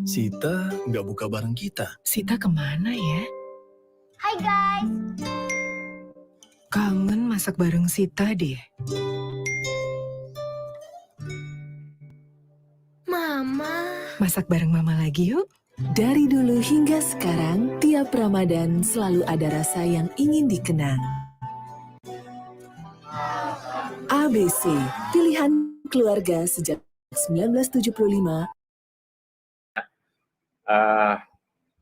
Sita nggak buka bareng kita. Sita kemana ya? Hai guys. Kangen masak bareng Sita deh. Mama. Masak bareng Mama lagi yuk. Dari dulu hingga sekarang, tiap Ramadan selalu ada rasa yang ingin dikenang. ABC, pilihan keluarga sejak 1975.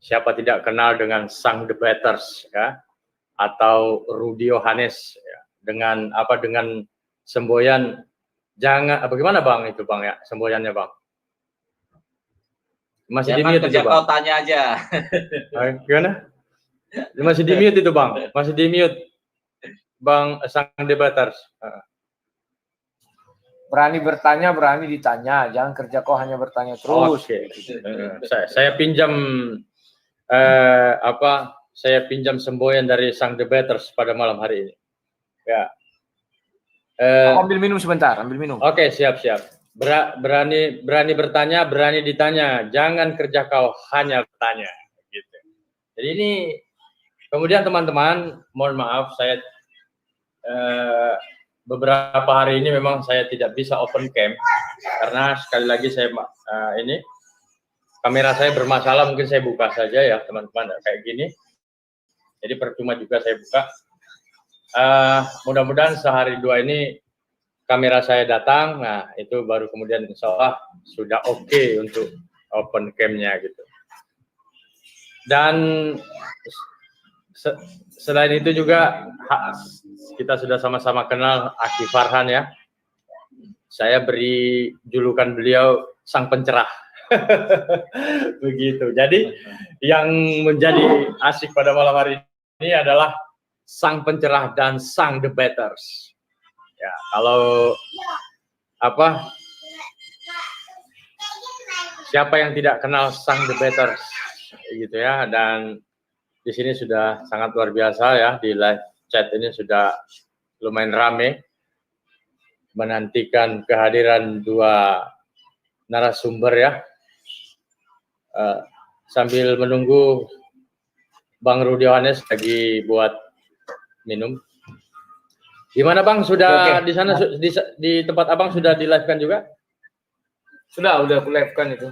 Siapa tidak kenal dengan sang debaters ya, atau Rudy Yohanes ya, dengan semboyan bagaimana Bang itu Bang ya, semboyannya Bang? Masih di mute itu Bang. Kau tanya aja. Gimana? Masih di mute itu Bang, masih di mute Bang sang debaters. Berani bertanya, berani ditanya. Jangan kerja kau hanya bertanya terus. Oke. Saya pinjam saya pinjam semboyan dari sang debaters pada malam hari ini. Ya. Ambil minum sebentar, ambil minum. Oke, siap. Berani bertanya, berani ditanya. Jangan kerja kau hanya bertanya. Gitu. Jadi ini kemudian teman-teman, mohon maaf saya beberapa hari ini memang saya tidak bisa open cam karena sekali lagi saya ini kamera saya bermasalah, mungkin saya buka saja ya teman-teman kayak gini. Jadi percuma juga saya buka. Mudah-mudahan sehari dua ini kamera saya datang, nah itu baru kemudian insya Allah sudah oke untuk open cam-nya gitu. Dan selain itu juga kita sudah sama-sama kenal Aki Farhan ya. Saya beri julukan beliau sang pencerah. Begitu. Jadi yang menjadi asik pada malam hari ini adalah sang pencerah dan sang debaters. Ya, kalau siapa yang tidak kenal sang debaters gitu ya, dan di sini sudah sangat luar biasa ya, di live chat ini sudah lumayan rame menantikan kehadiran dua narasumber ya. Sambil menunggu Bang Rudy Yohanes lagi buat minum. Gimana Bang, sudah di sana di tempat Abang sudah di live kan juga? Udah aku live-kan itu.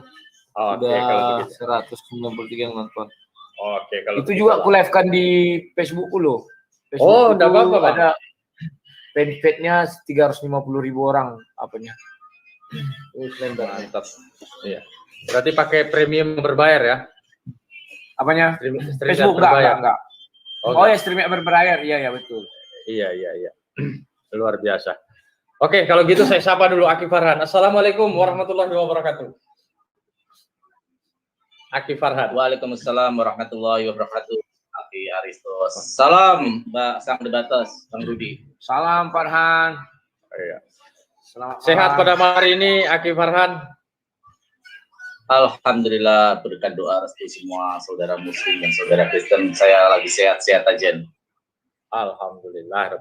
Oh, udah kalau begitu. 193 yang nonton. Oke, kalau itu juga aku live-kan di Facebook loh. Oh, enggak apa-apa, Bang. Ada fanpage-nya 350.000 orang apanya. Mantap. Iya. Berarti pakai premium berbayar ya? Apanya? Facebook berbayar. Enggak. Oh ya, streaming berbayar. Iya betul. Iya. Luar biasa. Oke, kalau gitu saya sapa dulu Aki Farhan. Assalamualaikum warahmatullahi wabarakatuh. Aki Farhan. Waalaikumsalam warahmatullahi wabarakatuh. Aki Aristos. Salam Mbak sang debaters, Bang Rudy. Salam Farhan. Iya. Sehat pada hari ini Aki Farhan? Alhamdulillah, berkat doa restu semua saudara muslim dan saudara Kristen, saya lagi sehat-sehat aja. Alhamdulillah.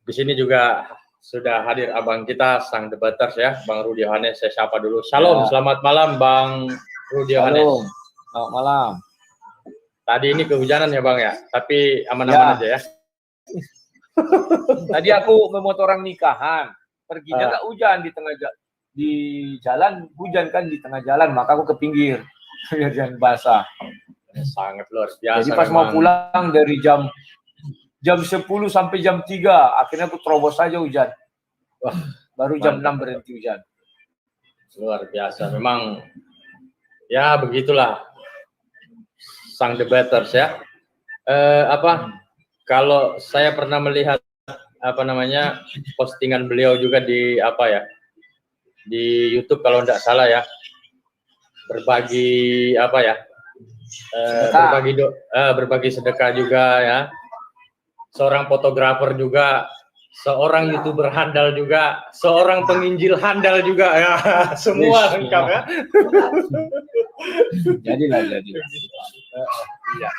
Di sini juga sudah hadir abang kita sang debaters ya, Bang Rudy Yohanes. Saya sapa dulu. Shalom, selamat malam Bang Rudy Yohanes. Selamat malam. Tadi ini kehujanan ya Bang ya, tapi aman-aman aja ya. Tadi aku memotong orang nikahan, perginya nggak hujan di jalan, hujan kan di tengah jalan, maka aku ke pinggir biar jangan basah. Sangat luar biasa. Jadi pas mau pulang dari jam 10 sampai jam 3, akhirnya aku terobos saja hujan. Baru jam 6 berhenti hujan. Luar biasa, memang ya begitulah sang debaters ya. Kalau saya pernah melihat postingan beliau juga di di YouTube kalau tidak salah ya, berbagi berbagi sedekah juga ya. Seorang fotografer juga, seorang YouTuber handal juga, seorang penginjil handal juga ya. Semua lengkap ya. Jadilah. Ya.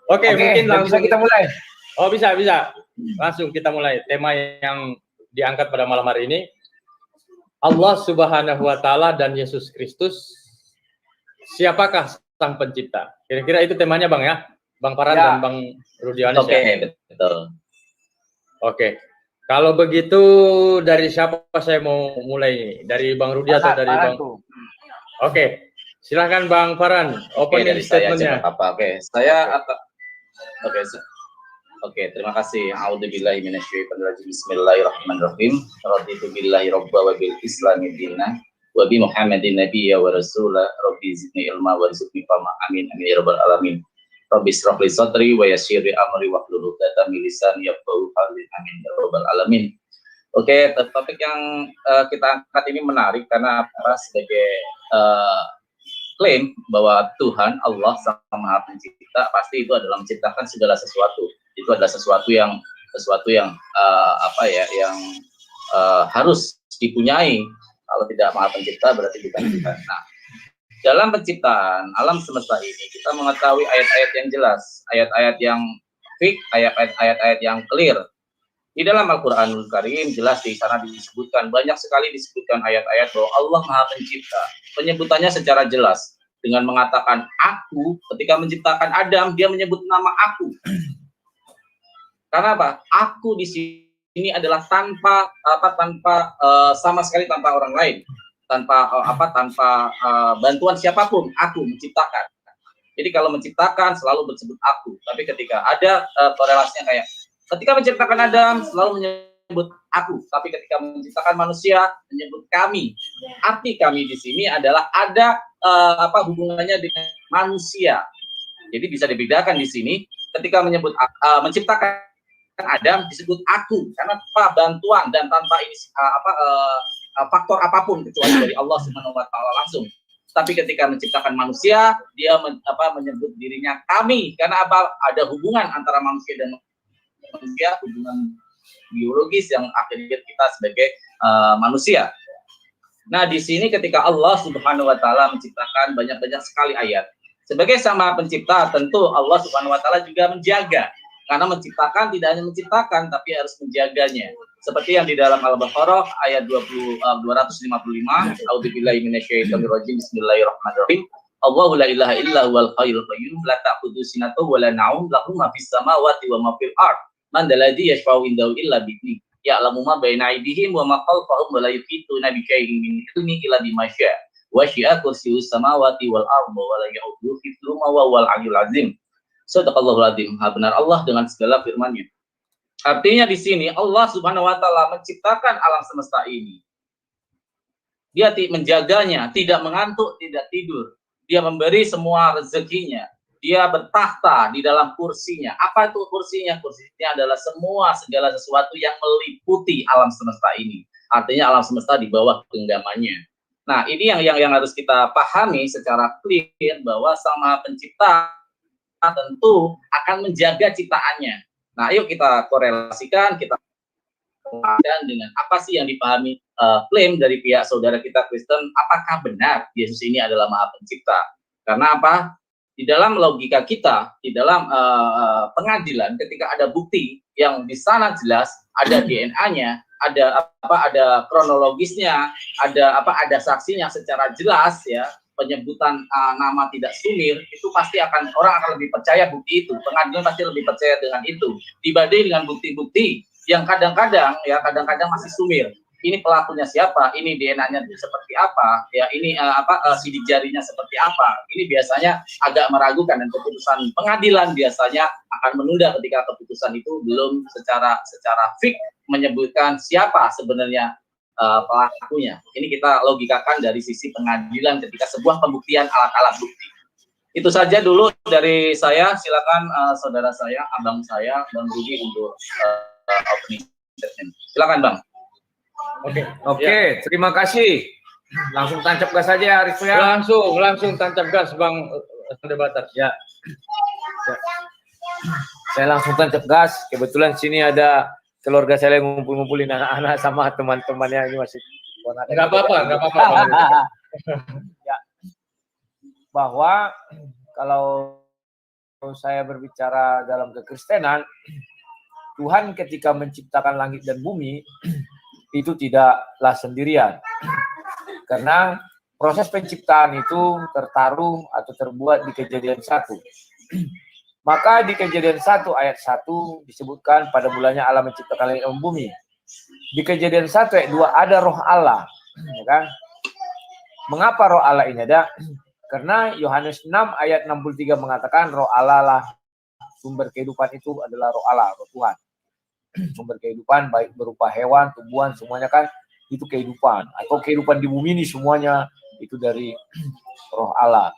Oke, mungkin langsung kita mulai. Oh, bisa. Langsung kita mulai tema yang diangkat pada malam hari ini. Allah Subhanahu wa taala dan Yesus Kristus siapakah sang pencipta? Kira-kira itu temanya Bang ya? Bang Farhan Ya. dan Bang Rudianis Oke, ya? betul. Oke. Kalau begitu dari siapa saya mau mulai ini? Dari Bang Rudi atau dari Farhan Bang? tuh. Oke. Silahkan Bang Farhan, Oke, opening dari saya aja statement-nya. nggak apa-apa. Oke, terima kasih. A'udzubillahi minasyaitonirrajim. Bismillahirrahmanirrahim. Raditu billahi robba wa bil islami dinna wa bi Muhammadin nabiyya wa rasulah. Rabbi zidni ilma warzuqni fahma. Amin amin ya rabbal alamin. Rabbi israh li sadri wa yassir li amri wahlul 'uqdatam min lisani yafqahu qawli. Amin ya rabbal alamin. Oke, topik yang kita angkat ini menarik karena apa? Sebagai klaim bahwa Tuhan Allah Sang Maha Pencipta pasti itu adalah menciptakan segala sesuatu. Itu adalah sesuatu yang harus dipunyai. Kalau tidak Maha Pencipta berarti bukan Tuhan. Nah, dalam penciptaan alam semesta ini kita mengetahui ayat-ayat yang jelas, ayat-ayat yang fix, ayat-ayat yang clear. Di dalam Al-Qur'anul Karim jelas di sana disebutkan, banyak sekali disebutkan ayat-ayat bahwa Allah Maha Pencipta. Penyebutannya secara jelas dengan mengatakan aku. Ketika menciptakan Adam, dia menyebut nama aku. Karena apa? Aku di sini adalah tanpa sama sekali tanpa orang lain, tanpa bantuan siapapun. Aku menciptakan. Jadi kalau menciptakan selalu disebut aku. Tapi ketika ada korelasinya kayak ketika menciptakan Adam selalu menyebut aku, tapi ketika menciptakan manusia menyebut kami. Arti kami di sini adalah ada hubungannya dengan manusia. Jadi bisa dibedakan di sini ketika menyebut menciptakan Adam disebut aku karena bantuan dan tanpa ini faktor apapun kecuali dari Allah Subhanahu wa taala langsung. Tapi ketika menciptakan manusia dia menyebut dirinya kami karena ada hubungan antara manusia dan manusia, hubungan biologis yang akhirnya kita sebagai manusia. Nah, di sini ketika Allah Subhanahu wa taala menciptakan banyak-banyak sekali ayat. Sebagai sama pencipta, tentu Allah Subhanahu wa taala juga menjaga. Karena menciptakan tidak hanya menciptakan tapi harus menjaganya. Seperti yang di dalam Al-Baqarah ayat 255, A'udzubillahi minasyaitonirrajim. Bismillahirrahmanirrahim. Allahu la ilaha illa huwal hayyul qayyum la ta'khudhuhu sinatun wa la nawm lahu ma fis samawati wa ma fil ard. Man dalladzi yashfa'u indahu illa bi'idhnihi. Ya'lamu ma baina aydihim wa ma khalfahum wa la yuhituna bi syai'in min ilmihi illa bima syaa'. Wa syi'a kursiyyus samawati wal ardi wa la ya'uduhu hifdzuhuma wa huwal 'aliyyul 'azim. Shadaqallahul 'azim. Benar Allah dengan segala firman-Nya. Artinya di sini Allah Subhanahu wa taala menciptakan alam semesta ini. Dia menjaganya, tidak mengantuk, tidak tidur. Dia memberi semua rezekinya. Dia bertahta di dalam kursinya. Apa itu kursinya? Kursinya adalah segala sesuatu yang meliputi alam semesta ini. Artinya alam semesta di bawah genggamannya. Nah, ini yang harus kita pahami secara clear bahwa Sang Maha Pencipta tentu akan menjaga ciptaannya. Nah, ayo kita korelasikan, kita dengan apa sih yang dipahami klaim dari pihak saudara kita Kristen, apakah benar Yesus ini adalah Maha Pencipta? Karena apa? Di dalam logika kita, di dalam pengadilan, ketika ada bukti yang di sana jelas, ada DNA-nya, ada kronologisnya, ada saksinya secara jelas ya, penyebutan nama tidak sumir, itu pasti orang akan lebih percaya bukti itu. Pengadilan pasti lebih percaya dengan itu dibanding dengan bukti-bukti yang kadang-kadang masih sumir. Ini pelakunya siapa? Ini DNA-nya seperti apa? Ya, ini sidik jarinya seperti apa? Ini biasanya agak meragukan dan keputusan pengadilan biasanya akan menunda ketika keputusan itu belum secara fix menyebutkan siapa sebenarnya pelakunya. Ini kita logikakan dari sisi pengadilan ketika sebuah pembuktian alat-alat bukti. Itu saja dulu dari saya. Silakan saudara saya, abang saya, Bang Rudi untuk opening statement. Silakan Bang. Oke, terima kasih. Langsung tancap gas saja, Arif ya. Langsung tancap gas Bang Debater. Ya. Saya langsung tancap gas. Kebetulan sini ada keluarga saya yang ngumpul-ngumpulin anak-anak sama teman-temannya ini masih. Enggak apa-apa. Ya. Bahwa kalau saya berbicara dalam kekristenan, Tuhan ketika menciptakan langit dan bumi itu tidaklah sendirian. Karena Proses penciptaan itu tertaruh atau terbuat di Kejadian 1. Maka di Kejadian 1 ayat 1 disebutkan pada mulanya Allah menciptakan langit dan bumi. Di Kejadian 1 ayat 2 ada roh Allah. Ya kan? Mengapa roh Allah ini ada? Karena Yohanes 6 ayat 63 mengatakan roh Allah lah sumber kehidupan, itu adalah roh Allah, roh Tuhan. Sumber kehidupan baik berupa hewan, tumbuhan, semuanya kan itu kehidupan. Atau kehidupan di bumi ini semuanya itu dari roh Allah.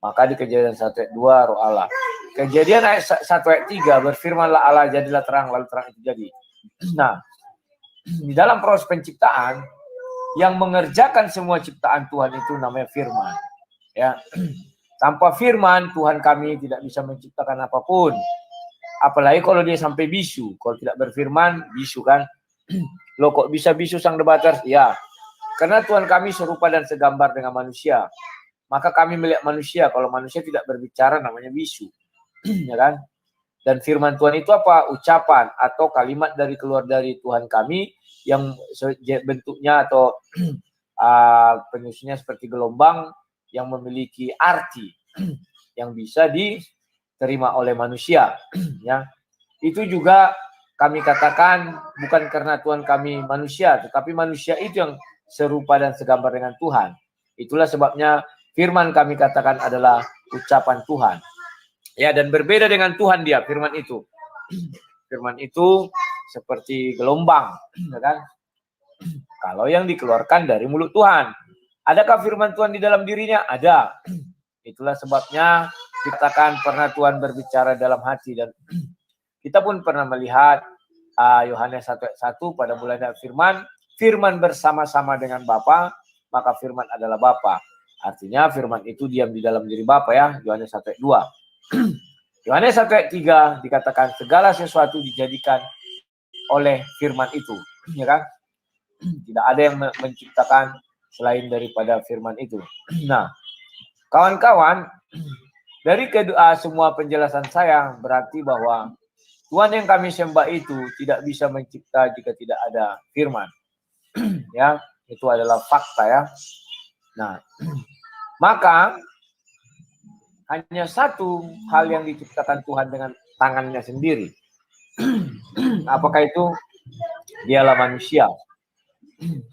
Maka di Kejadian 1 ayat 2 roh Allah. Kejadian ayat 1 ayat 3 berfirmanlah Allah jadilah terang, lalu terang itu jadi. Nah, di dalam proses penciptaan yang mengerjakan semua ciptaan Tuhan itu namanya firman. Ya. Tanpa firman Tuhan kami tidak bisa menciptakan apapun. Apalagi kalau dia sampai bisu. Kalau tidak berfirman, bisu kan. Loh kok bisa bisu sang debaters? Ya, karena Tuhan kami serupa dan segambar dengan manusia. Maka kami melihat manusia. Kalau manusia tidak berbicara namanya bisu. Ya kan? Dan firman Tuhan itu apa? Ucapan atau kalimat dari keluar dari Tuhan kami yang bentuknya atau penyusunnya seperti gelombang yang memiliki arti yang bisa diterima oleh manusia. Ya, itu juga kami katakan bukan karena Tuhan kami manusia, tetapi manusia itu yang serupa dan segambar dengan Tuhan. Itulah sebabnya firman kami katakan adalah ucapan Tuhan. Ya, dan berbeda dengan Tuhan dia, firman itu. Firman itu seperti gelombang, ya kan? Kalau yang dikeluarkan dari mulut Tuhan. Adakah firman Tuhan di dalam dirinya? Ada. Itulah sebabnya dikatakan pernah Tuhan berbicara dalam hati, dan kita pun pernah melihat Yohanes 1 ayat 1 pada mulanya firman bersama-sama dengan Bapa, maka firman adalah Bapa. Artinya firman itu diam di dalam diri Bapa, ya. Yohanes 1 ayat 2. Yohanes 1 ayat 3 dikatakan segala sesuatu dijadikan oleh firman itu, ya kan? Tidak ada yang menciptakan selain daripada firman itu. Nah, kawan-kawan, dari semua penjelasan saya berarti bahwa Tuhan yang kami sembah itu tidak bisa mencipta jika tidak ada firman. Ya, itu adalah fakta, ya. Nah, maka hanya satu hal yang diciptakan Tuhan dengan tangannya sendiri. Apakah itu? Dialah manusia.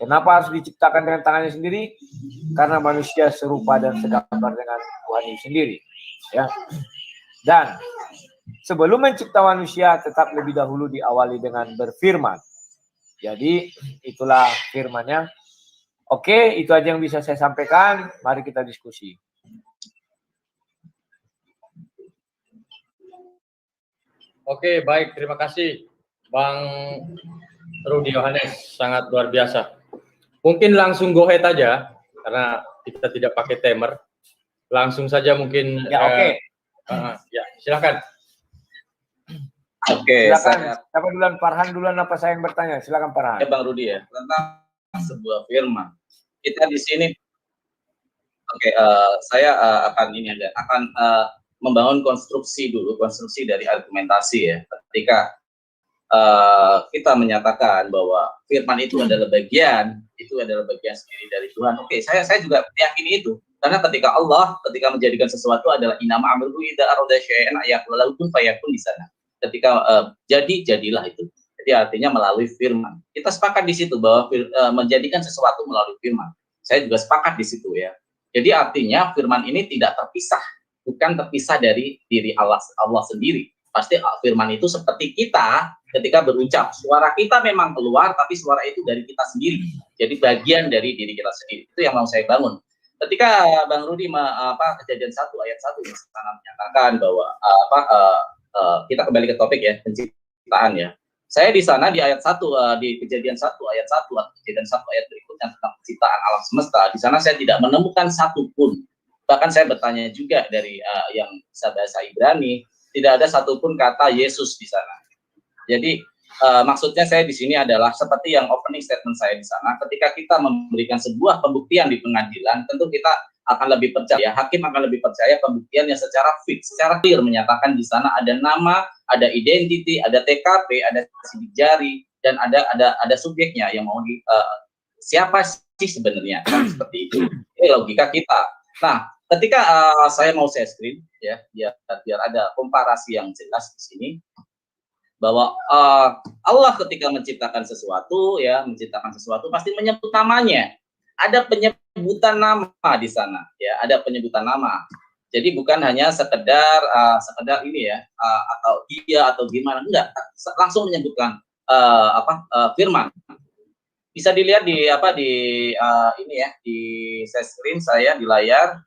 Kenapa harus diciptakan dengan tangannya sendiri? Karena manusia serupa dan segambar dengan Tuhan itu sendiri. Ya. Dan sebelum mencipta manusia tetap lebih dahulu diawali dengan berfirman. Jadi itulah firmannya. Oke, itu aja yang bisa saya sampaikan. Mari kita diskusi. Oke, baik. Terima kasih Bang Rudi Yohanes, sangat luar biasa. Mungkin langsung go ahead aja, karena kita tidak pakai timer. Langsung saja mungkin. Ya, oke. Ya, silakan. Oke, silakan. Siapa duluan? Farhan duluan apa saya yang bertanya? Silakan Farhan. Ya, Bang Rudi, ya, tentang sebuah firman. Kita di sini, saya akan membangun konstruksi dari argumentasi, ya. Ketika kita menyatakan bahwa firman itu adalah bagian sendiri dari Tuhan. Oke, saya juga meyakini itu. Karena ketika Allah menjadikan sesuatu adalah inama amruhu idza arada syai'an ayaqulu kun fayakun di sana. Ketika jadilah itu. Jadi artinya melalui firman. Kita sepakat di situ bahwa menjadikan sesuatu melalui firman. Saya juga sepakat di situ, ya. Jadi artinya firman ini tidak terpisah, bukan terpisah dari diri Allah sendiri. Pasti firman itu seperti kita ketika berucap, suara kita memang keluar, tapi suara itu dari kita sendiri. Jadi bagian dari diri kita sendiri. Itu yang mau saya bangun. Ketika Bang Rudi Kejadian 1 ayat 1 yang sangat menyatakan bahwa kita kembali ke topik, ya, penciptaan, ya. Saya di sana di ayat 1 di Kejadian 1 ayat 1 atau Kejadian 1 ayat berikutnya tentang penciptaan alam semesta. Di sana saya tidak menemukan satupun. Bahkan saya bertanya juga dari yang bisa bahasa Ibrani, tidak ada satupun kata Yesus di sana. Jadi maksudnya saya di sini adalah seperti yang opening statement saya di sana. Ketika kita memberikan sebuah pembuktian di pengadilan, tentu kita akan lebih percaya, hakim akan lebih percaya pembuktian yang secara fix, secara clear menyatakan di sana ada nama, ada identity, ada TKP, ada sidik jari, dan ada subjeknya yang mau siapa sih sebenarnya, kan seperti itu. Ini logika kita. Nah, ketika saya mau share screen, ya, biar ada komparasi yang jelas di sini, bahwa Allah ketika menciptakan sesuatu, ya, pasti menyebut namanya. Ada penyebutan nama di sana, ya, ada penyebutan nama. Jadi bukan hanya sekedar ini ya, atau dia atau gimana, enggak, langsung menyebutkan firman. Bisa dilihat di ini ya, di share screen saya di layar,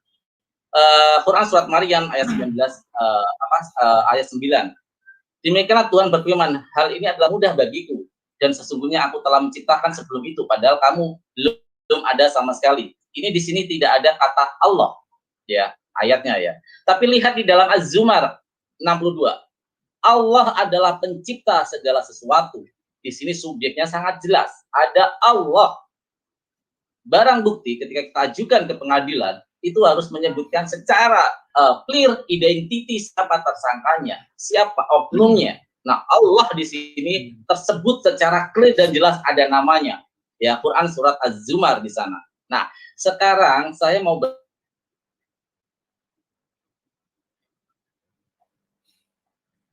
Quran surat Maryam ayat 19 ayat 9. Demikianlah Tuhan berfirman, hal ini adalah mudah bagiku dan sesungguhnya aku telah menciptakan sebelum itu padahal kamu belum ada sama sekali. Ini di sini tidak ada kata Allah, ya, ayatnya ya. Tapi lihat di dalam Az-Zumar 62. Allah adalah pencipta segala sesuatu. Di sini subjeknya sangat jelas. Ada Allah. Barang bukti ketika kita ajukan ke pengadilan, itu harus menyebutkan secara clear identiti siapa tersangkanya, siapa oknumnya. Nah, Allah di sini tersebut secara clear dan jelas ada namanya. Ya, Quran surat Az-Zumar di sana. Nah, sekarang saya mau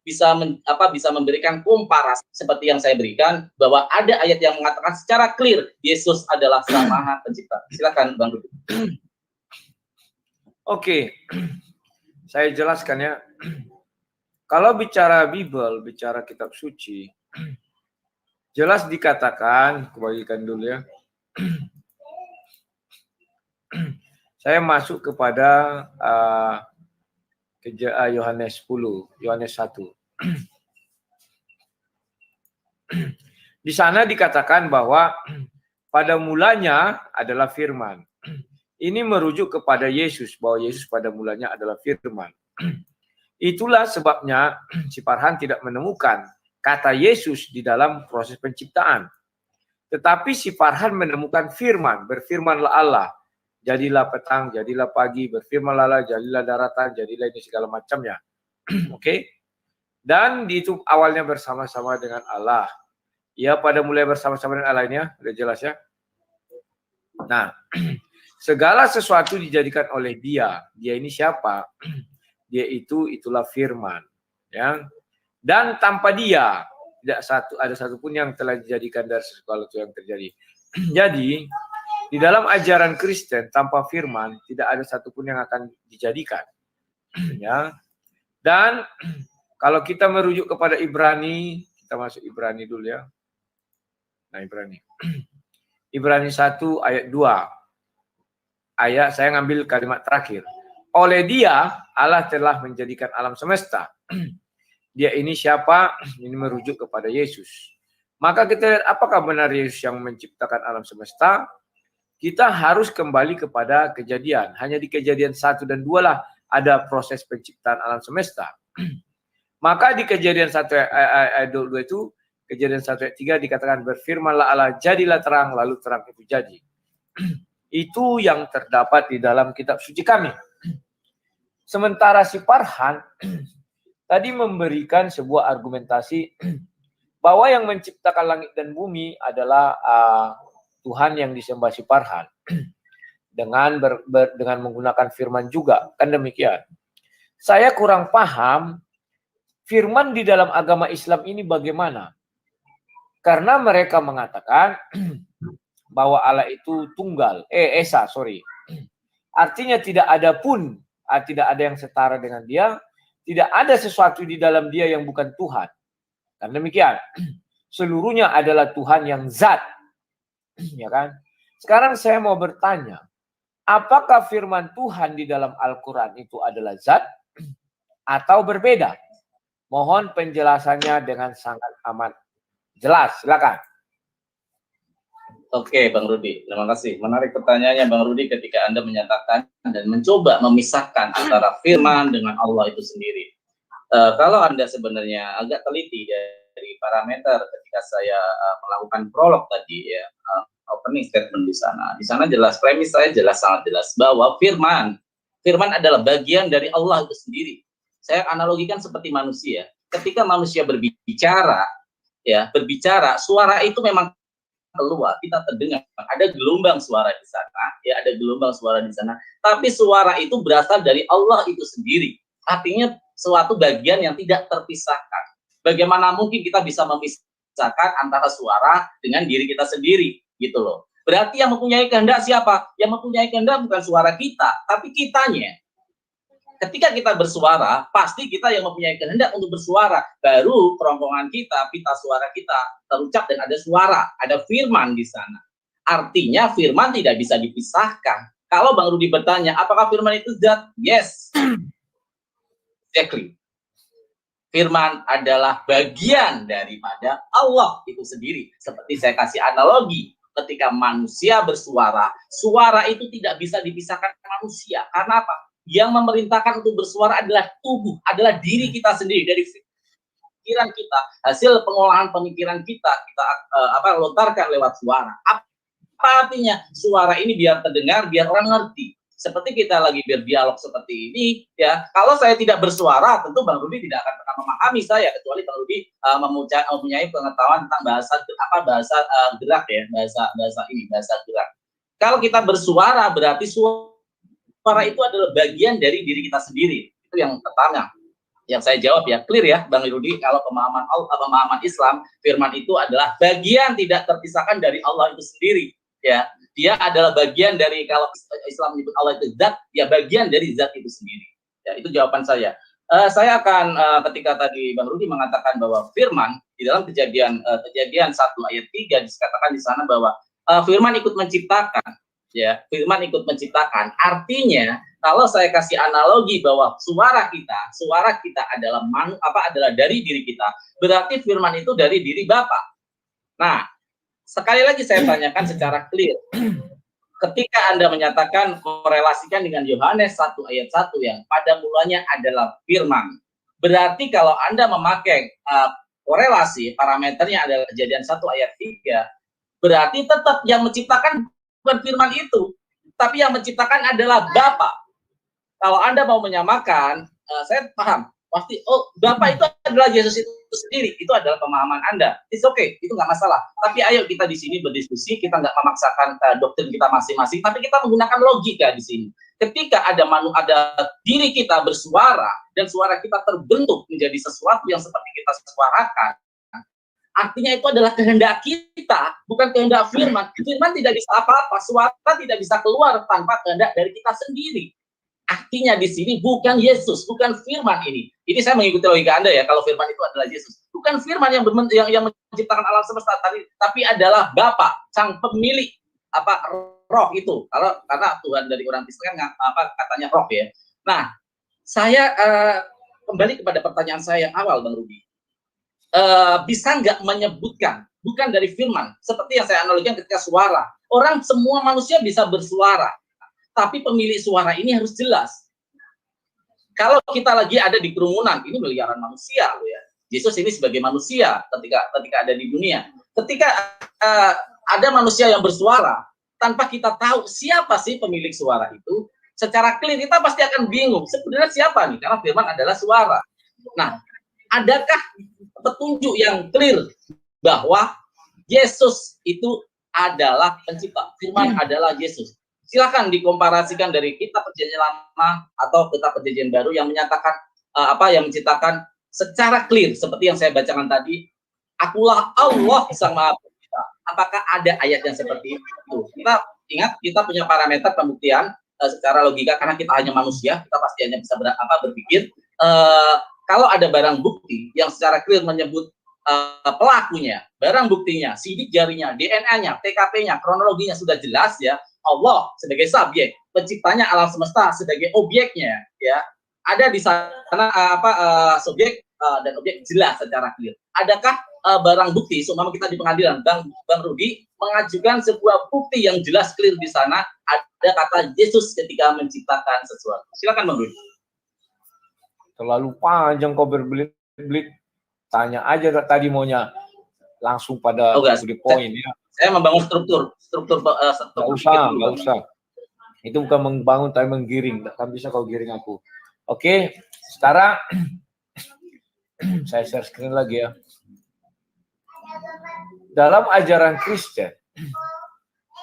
bisa memberikan komparasi seperti yang saya berikan, bahwa ada ayat yang mengatakan secara clear Yesus adalah Sang Maha Pencipta. Silakan Bang Rudi. Oke, saya jelaskan ya. Kalau bicara Bible, bicara kitab suci, jelas dikatakan, kebagikan dulu ya. Saya masuk kepada Yohanes 10, Yohanes 1. Di sana dikatakan bahwa pada mulanya adalah firman. Ini merujuk kepada Yesus, bahwa Yesus pada mulanya adalah firman. Itulah sebabnya si Farhan tidak menemukan kata Yesus di dalam proses penciptaan. Tetapi si Farhan menemukan firman, berfirmanlah Allah. Jadilah petang, jadilah pagi, berfirmanlah Allah, jadilah daratan, jadilah ini segala macamnya. Oke? Dan itu awalnya bersama-sama dengan Allah. Ya, pada mulai bersama-sama dengan Allah ini ya, udah jelas ya. Nah, segala sesuatu dijadikan oleh Dia. Dia ini siapa? Dia itulah firman, ya. Dan tanpa Dia tidak ada satupun yang telah dijadikan dari segala sesuatu yang terjadi. Jadi di dalam ajaran Kristen tanpa firman tidak ada satupun yang akan dijadikan, ya. Dan kalau kita merujuk kepada Ibrani, kita masuk Ibrani dulu ya. Nah, Ibrani 1 ayat 2. Ayat saya ngambil kalimat terakhir. Oleh Dia Allah telah menjadikan alam semesta. Dia ini siapa? Ini merujuk kepada Yesus. Maka kita lihat apakah benar Yesus yang menciptakan alam semesta? Kita harus kembali kepada Kejadian. Hanya di Kejadian 1 dan 2 lah ada proses penciptaan alam semesta. Maka di Kejadian 1 ayat 2 itu, Kejadian 1 ayat 3 dikatakan berfirmanlah Allah, jadilah terang, lalu terang itu jadi. Itu yang terdapat di dalam kitab suci kami. Sementara si Farhan tadi memberikan sebuah argumentasi bahwa yang menciptakan langit dan bumi adalah Tuhan yang disembah si Farhan. Dengan menggunakan firman juga, kan demikian. Saya kurang paham firman di dalam agama Islam ini bagaimana. Karena mereka mengatakan bahwa Allah itu tunggal, Esa, sorry. Artinya tidak ada yang setara dengan Dia, tidak ada sesuatu di dalam Dia yang bukan Tuhan. Dan demikian, seluruhnya adalah Tuhan yang zat. Ya kan? Sekarang saya mau bertanya, apakah firman Tuhan di dalam Al-Quran itu adalah zat atau berbeda? Mohon penjelasannya dengan sangat amat jelas, silakan. Oke, Bang Rudi, terima kasih. Menarik pertanyaannya Bang Rudi ketika Anda menyatakan dan mencoba memisahkan antara firman dengan Allah itu sendiri. Kalau Anda sebenarnya agak teliti dari parameter ketika saya melakukan prolog tadi, ya, opening statement di sana jelas, premis saya sangat jelas bahwa firman adalah bagian dari Allah itu sendiri. Saya analogikan seperti manusia. Ketika manusia berbicara, suara itu memang keluar, kita terdengar, ada gelombang suara di sana, ya ada gelombang suara di sana. Tapi suara itu berasal dari Allah itu sendiri. Artinya suatu bagian yang tidak terpisahkan. Bagaimana mungkin kita bisa memisahkan antara suara dengan diri kita sendiri, gitu loh. Berarti yang mempunyai kehendak siapa? Yang mempunyai kehendak bukan suara kita, tapi kitanya. Ketika kita bersuara, pasti kita yang mempunyai kehendak untuk bersuara. Baru kerongkongan kita, pita suara kita terucap dan ada suara, ada firman di sana. Artinya firman tidak bisa dipisahkan. Kalau Bang Rudi bertanya, apakah firman itu zat? Yes. Exactly. Firman adalah bagian daripada Allah itu sendiri. Seperti saya kasih analogi, ketika manusia bersuara, suara itu tidak bisa dipisahkan manusia. Karena apa? Yang memerintahkan untuk bersuara adalah tubuh, adalah diri kita sendiri, dari pikiran kita, hasil pengolahan pemikiran kita lontarkan lewat suara. Apa artinya? Suara ini biar terdengar, biar orang ngerti. Seperti kita lagi berdialog seperti ini, ya. Kalau saya tidak bersuara, tentu Bang Rudi tidak akan pernah memahami saya, kecuali Bang Rudi mempunyai pengetahuan tentang bahasa gerak ya, bahasa gerak. Kalau kita bersuara, berarti suara itu adalah bagian dari diri kita sendiri. Itu yang pertama yang saya jawab ya, clear ya Bang Rudi. Kalau pemahaman Islam, firman itu adalah bagian tidak terpisahkan dari Allah itu sendiri, ya. Dia adalah bagian dari, kalau Islam menyebut Allah itu zat, ya bagian dari zat itu sendiri. Ya, itu jawaban saya. Saya akan ketika tadi Bang Rudi mengatakan bahwa firman di dalam kejadian 1 ayat 3 dikatakan di sana bahwa firman ikut menciptakan. Ya, firman ikut menciptakan. Artinya, kalau saya kasih analogi bahwa suara kita adalah adalah dari diri kita, berarti firman itu dari diri Bapa. Nah, sekali lagi saya tanyakan secara clear. Ketika Anda menyatakan korelasikan dengan Yohanes 1 ayat 1 yang pada mulanya adalah firman, berarti kalau Anda memakai korelasi parameternya adalah kejadian 1 ayat 3, berarti tetap yang menciptakan bukan firman itu, tapi yang menciptakan adalah Bapa. Kalau Anda mau menyamakan, saya paham. Pasti, Bapa itu adalah Yesus itu sendiri. Itu adalah pemahaman Anda. It's okay, itu nggak masalah. Tapi ayo kita di sini berdiskusi, kita nggak memaksakan doktrin kita masing-masing, tapi kita menggunakan logika di sini. Ketika ada diri kita bersuara, dan suara kita terbentuk menjadi sesuatu yang seperti kita suarakan, artinya itu adalah kehendak kita, bukan kehendak firman. Firman tidak bisa apa-apa, suara tidak bisa keluar tanpa kehendak dari kita sendiri. Artinya di sini bukan Yesus, bukan firman ini. Ini saya mengikuti logika Anda ya, kalau firman itu adalah Yesus. Bukan firman yang menciptakan alam semesta tadi, tapi adalah Bapa, sang pemilik roh itu. Karena Tuhan dari orang Kristen kan katanya roh ya. Nah, saya kembali kepada pertanyaan saya yang awal, Bang Rudi. Bisa nggak menyebutkan, bukan dari firman, seperti yang saya analogikan ketika suara. Orang semua manusia bisa bersuara, tapi pemilik suara ini harus jelas. Kalau kita lagi ada di kerumunan, ini miliaran manusia loh ya. Yesus ini sebagai manusia ketika ada di dunia. Ketika ada manusia yang bersuara, tanpa kita tahu siapa sih pemilik suara itu, secara clear kita pasti akan bingung. Sebenarnya siapa nih? Karena firman adalah suara. Nah, adakah petunjuk yang clear bahwa Yesus itu adalah pencipta? Firman adalah Yesus. Silakan dikomparasikan dari kitab Perjanjian Lama atau kitab Perjanjian Baru yang menyatakan yang menciptakan secara clear seperti yang saya bacakan tadi, akulah Allah Sang Maha Pencipta. Apakah ada ayat yang seperti itu? Kita ingat, kita punya parameter pembuktian secara logika, karena kita hanya manusia, kita pasti hanya bisa berpikir. Kalau ada barang bukti yang secara clear menyebut pelakunya, barang buktinya, sidik jarinya, DNA-nya, TKP-nya, kronologinya sudah jelas ya. Allah sebagai subjek, penciptanya alam semesta sebagai objeknya, ya. Ada di sana subjek dan objek jelas secara clear. Adakah barang bukti, seumpama kita di pengadilan, Bang Rudi mengajukan sebuah bukti yang jelas clear di sana, ada kata Yesus ketika menciptakan sesuatu. Silakan Bang Rudi. Terlalu panjang kau berbelit-belit. Tanya aja tadi maunya langsung pada poin ya. Saya membangun struktur nggak usah. Itu bukan membangun, tapi menggiring. Kan bisa kau giring aku. Oke, sekarang saya share screen lagi ya. Dalam ajaran Kristen,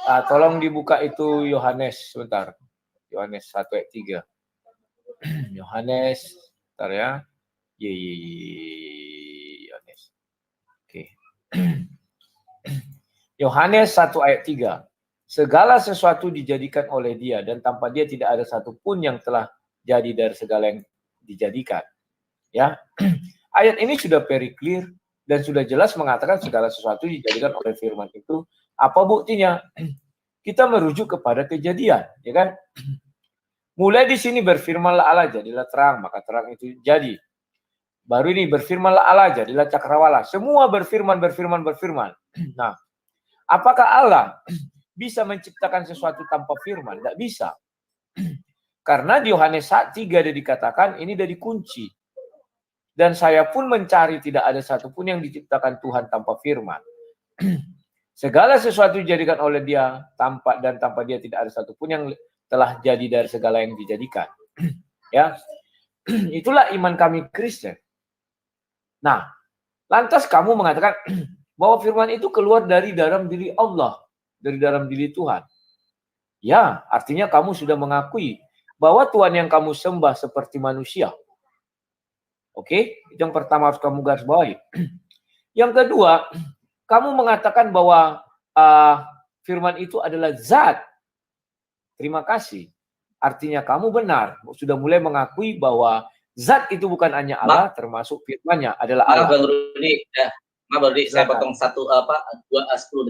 Tolong dibuka itu Yohanes sebentar. Yohanes 1 ayat 3. Yohanes, sebentar ya. Yohanes. Oke. Yohanes 1 ayat 3. Segala sesuatu dijadikan oleh Dia dan tanpa Dia tidak ada satupun yang telah jadi dari segala yang dijadikan. Ya. Ayat ini sudah very clear dan sudah jelas mengatakan segala sesuatu dijadikan oleh firman itu. Apa buktinya? Kita merujuk kepada kejadian, ya kan? Mulai di sini berfirmanlah Allah, jadilah terang, maka terang itu jadi. Baru ini berfirmanlah Allah, jadilah cakrawala. Semua berfirman. Nah, apakah Allah bisa menciptakan sesuatu tanpa firman? Tidak bisa. Karena di Yohanes 3 ada dikatakan ini dari kunci. Dan saya pun mencari tidak ada satupun yang diciptakan Tuhan tanpa firman. Segala sesuatu dijadikan oleh Dia tanpa Dia tidak ada satupun yang telah jadi dari segala yang dijadikan. Ya, itulah iman kami Kristen. Nah, lantas kamu mengatakan bahwa firman itu keluar dari dalam diri Allah, dari dalam diri Tuhan. Ya, artinya kamu sudah mengakui bahwa Tuhan yang kamu sembah seperti manusia. Oke, itu yang pertama harus kamu garis bawahi. Yang kedua, kamu mengatakan bahwa firman itu adalah zat. Terima kasih. Artinya kamu benar, sudah mulai mengakui bahwa zat itu bukan hanya Allah, termasuk firman-Nya adalah Allah. Maaf, Bang Rudi, saya potong 10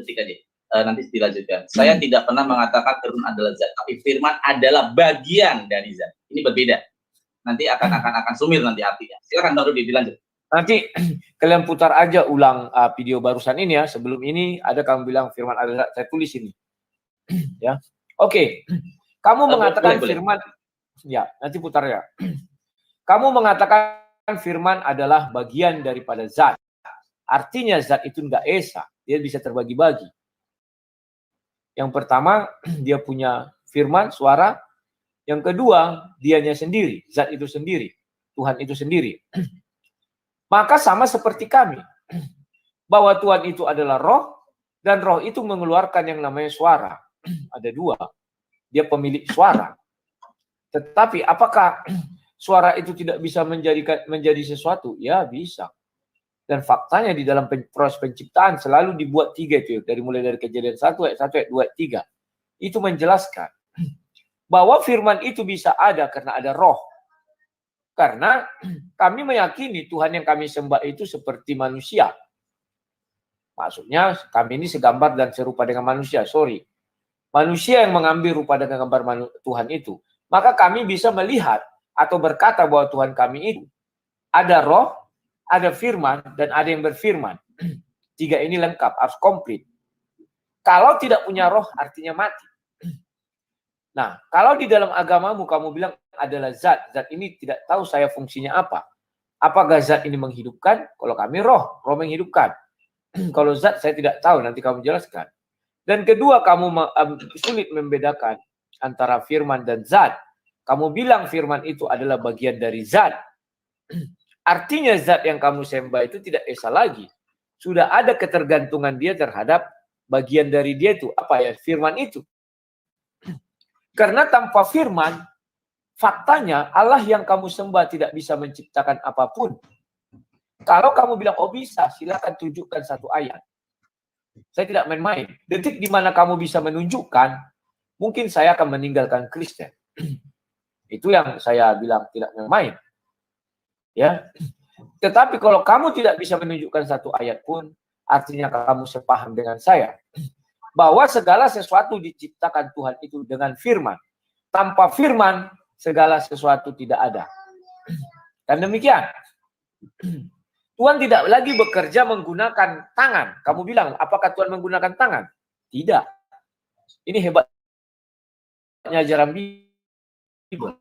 detik aja. Nanti dilanjutkan. Saya tidak pernah mengatakan firman adalah zat, tapi firman adalah bagian dari zat. Ini berbeda. Nanti akan sumir nanti artinya. Silakan Bang Rudi dilanjut. Nanti kalian putar aja ulang video barusan ini ya. Sebelum ini ada kamu bilang firman adalah, saya tulis ini. Ya. Oke. Kamu mengatakan firman, ya, nanti putar ya. Kamu mengatakan firman adalah bagian daripada zat. Artinya zat itu enggak esa, dia bisa terbagi-bagi. Yang pertama, dia punya firman, suara. Yang kedua, dianya sendiri, zat itu sendiri, Tuhan itu sendiri. Maka sama seperti kami, bahwa Tuhan itu adalah roh, dan roh itu mengeluarkan yang namanya suara. Ada dua, dia pemilik suara. Tetapi apakah suara itu tidak bisa menjadi sesuatu? Ya bisa. Dan faktanya di dalam proses penciptaan selalu dibuat 3 itu, mulai dari Kejadian 1 ayat 1 ayat 2 ayat 3. Itu menjelaskan bahwa firman itu bisa ada karena ada roh. Karena kami meyakini Tuhan yang kami sembah itu seperti manusia. Maksudnya kami ini segambar dan serupa dengan manusia. Manusia yang mengambil rupa dengan gambar Tuhan itu. Maka kami bisa melihat atau berkata bahwa Tuhan kami itu ada roh, ada firman, dan ada yang berfirman. 3 ini lengkap, harus komplit. Kalau tidak punya roh artinya mati. Nah, kalau di dalam agamamu kamu bilang adalah zat, zat ini tidak tahu saya fungsinya apa. Apakah zat ini menghidupkan? Kalau kami roh menghidupkan. Kalau zat saya tidak tahu, nanti kamu jelaskan. Dan kedua, kamu sulit membedakan antara firman dan zat. Kamu bilang firman itu adalah bagian dari zat. Artinya zat yang kamu sembah itu tidak esa lagi. Sudah ada ketergantungan dia terhadap bagian dari dia itu. Apa ya? Firman itu. Karena tanpa firman, faktanya Allah yang kamu sembah tidak bisa menciptakan apapun. Kalau kamu bilang, oh bisa, silakan tunjukkan 1 ayat. Saya tidak main-main. Detik di mana kamu bisa menunjukkan, mungkin saya akan meninggalkan Kristen. Itu yang saya bilang tidak main-main. Ya. Tetapi kalau kamu tidak bisa menunjukkan 1 ayat pun, artinya kamu sepaham dengan saya. Bahwa segala sesuatu diciptakan Tuhan itu dengan firman. Tanpa firman, segala sesuatu tidak ada. Dan demikian. Tuhan tidak lagi bekerja menggunakan tangan. Kamu bilang, apakah Tuhan menggunakan tangan? Tidak. Ini hebatnya ajaran Bible.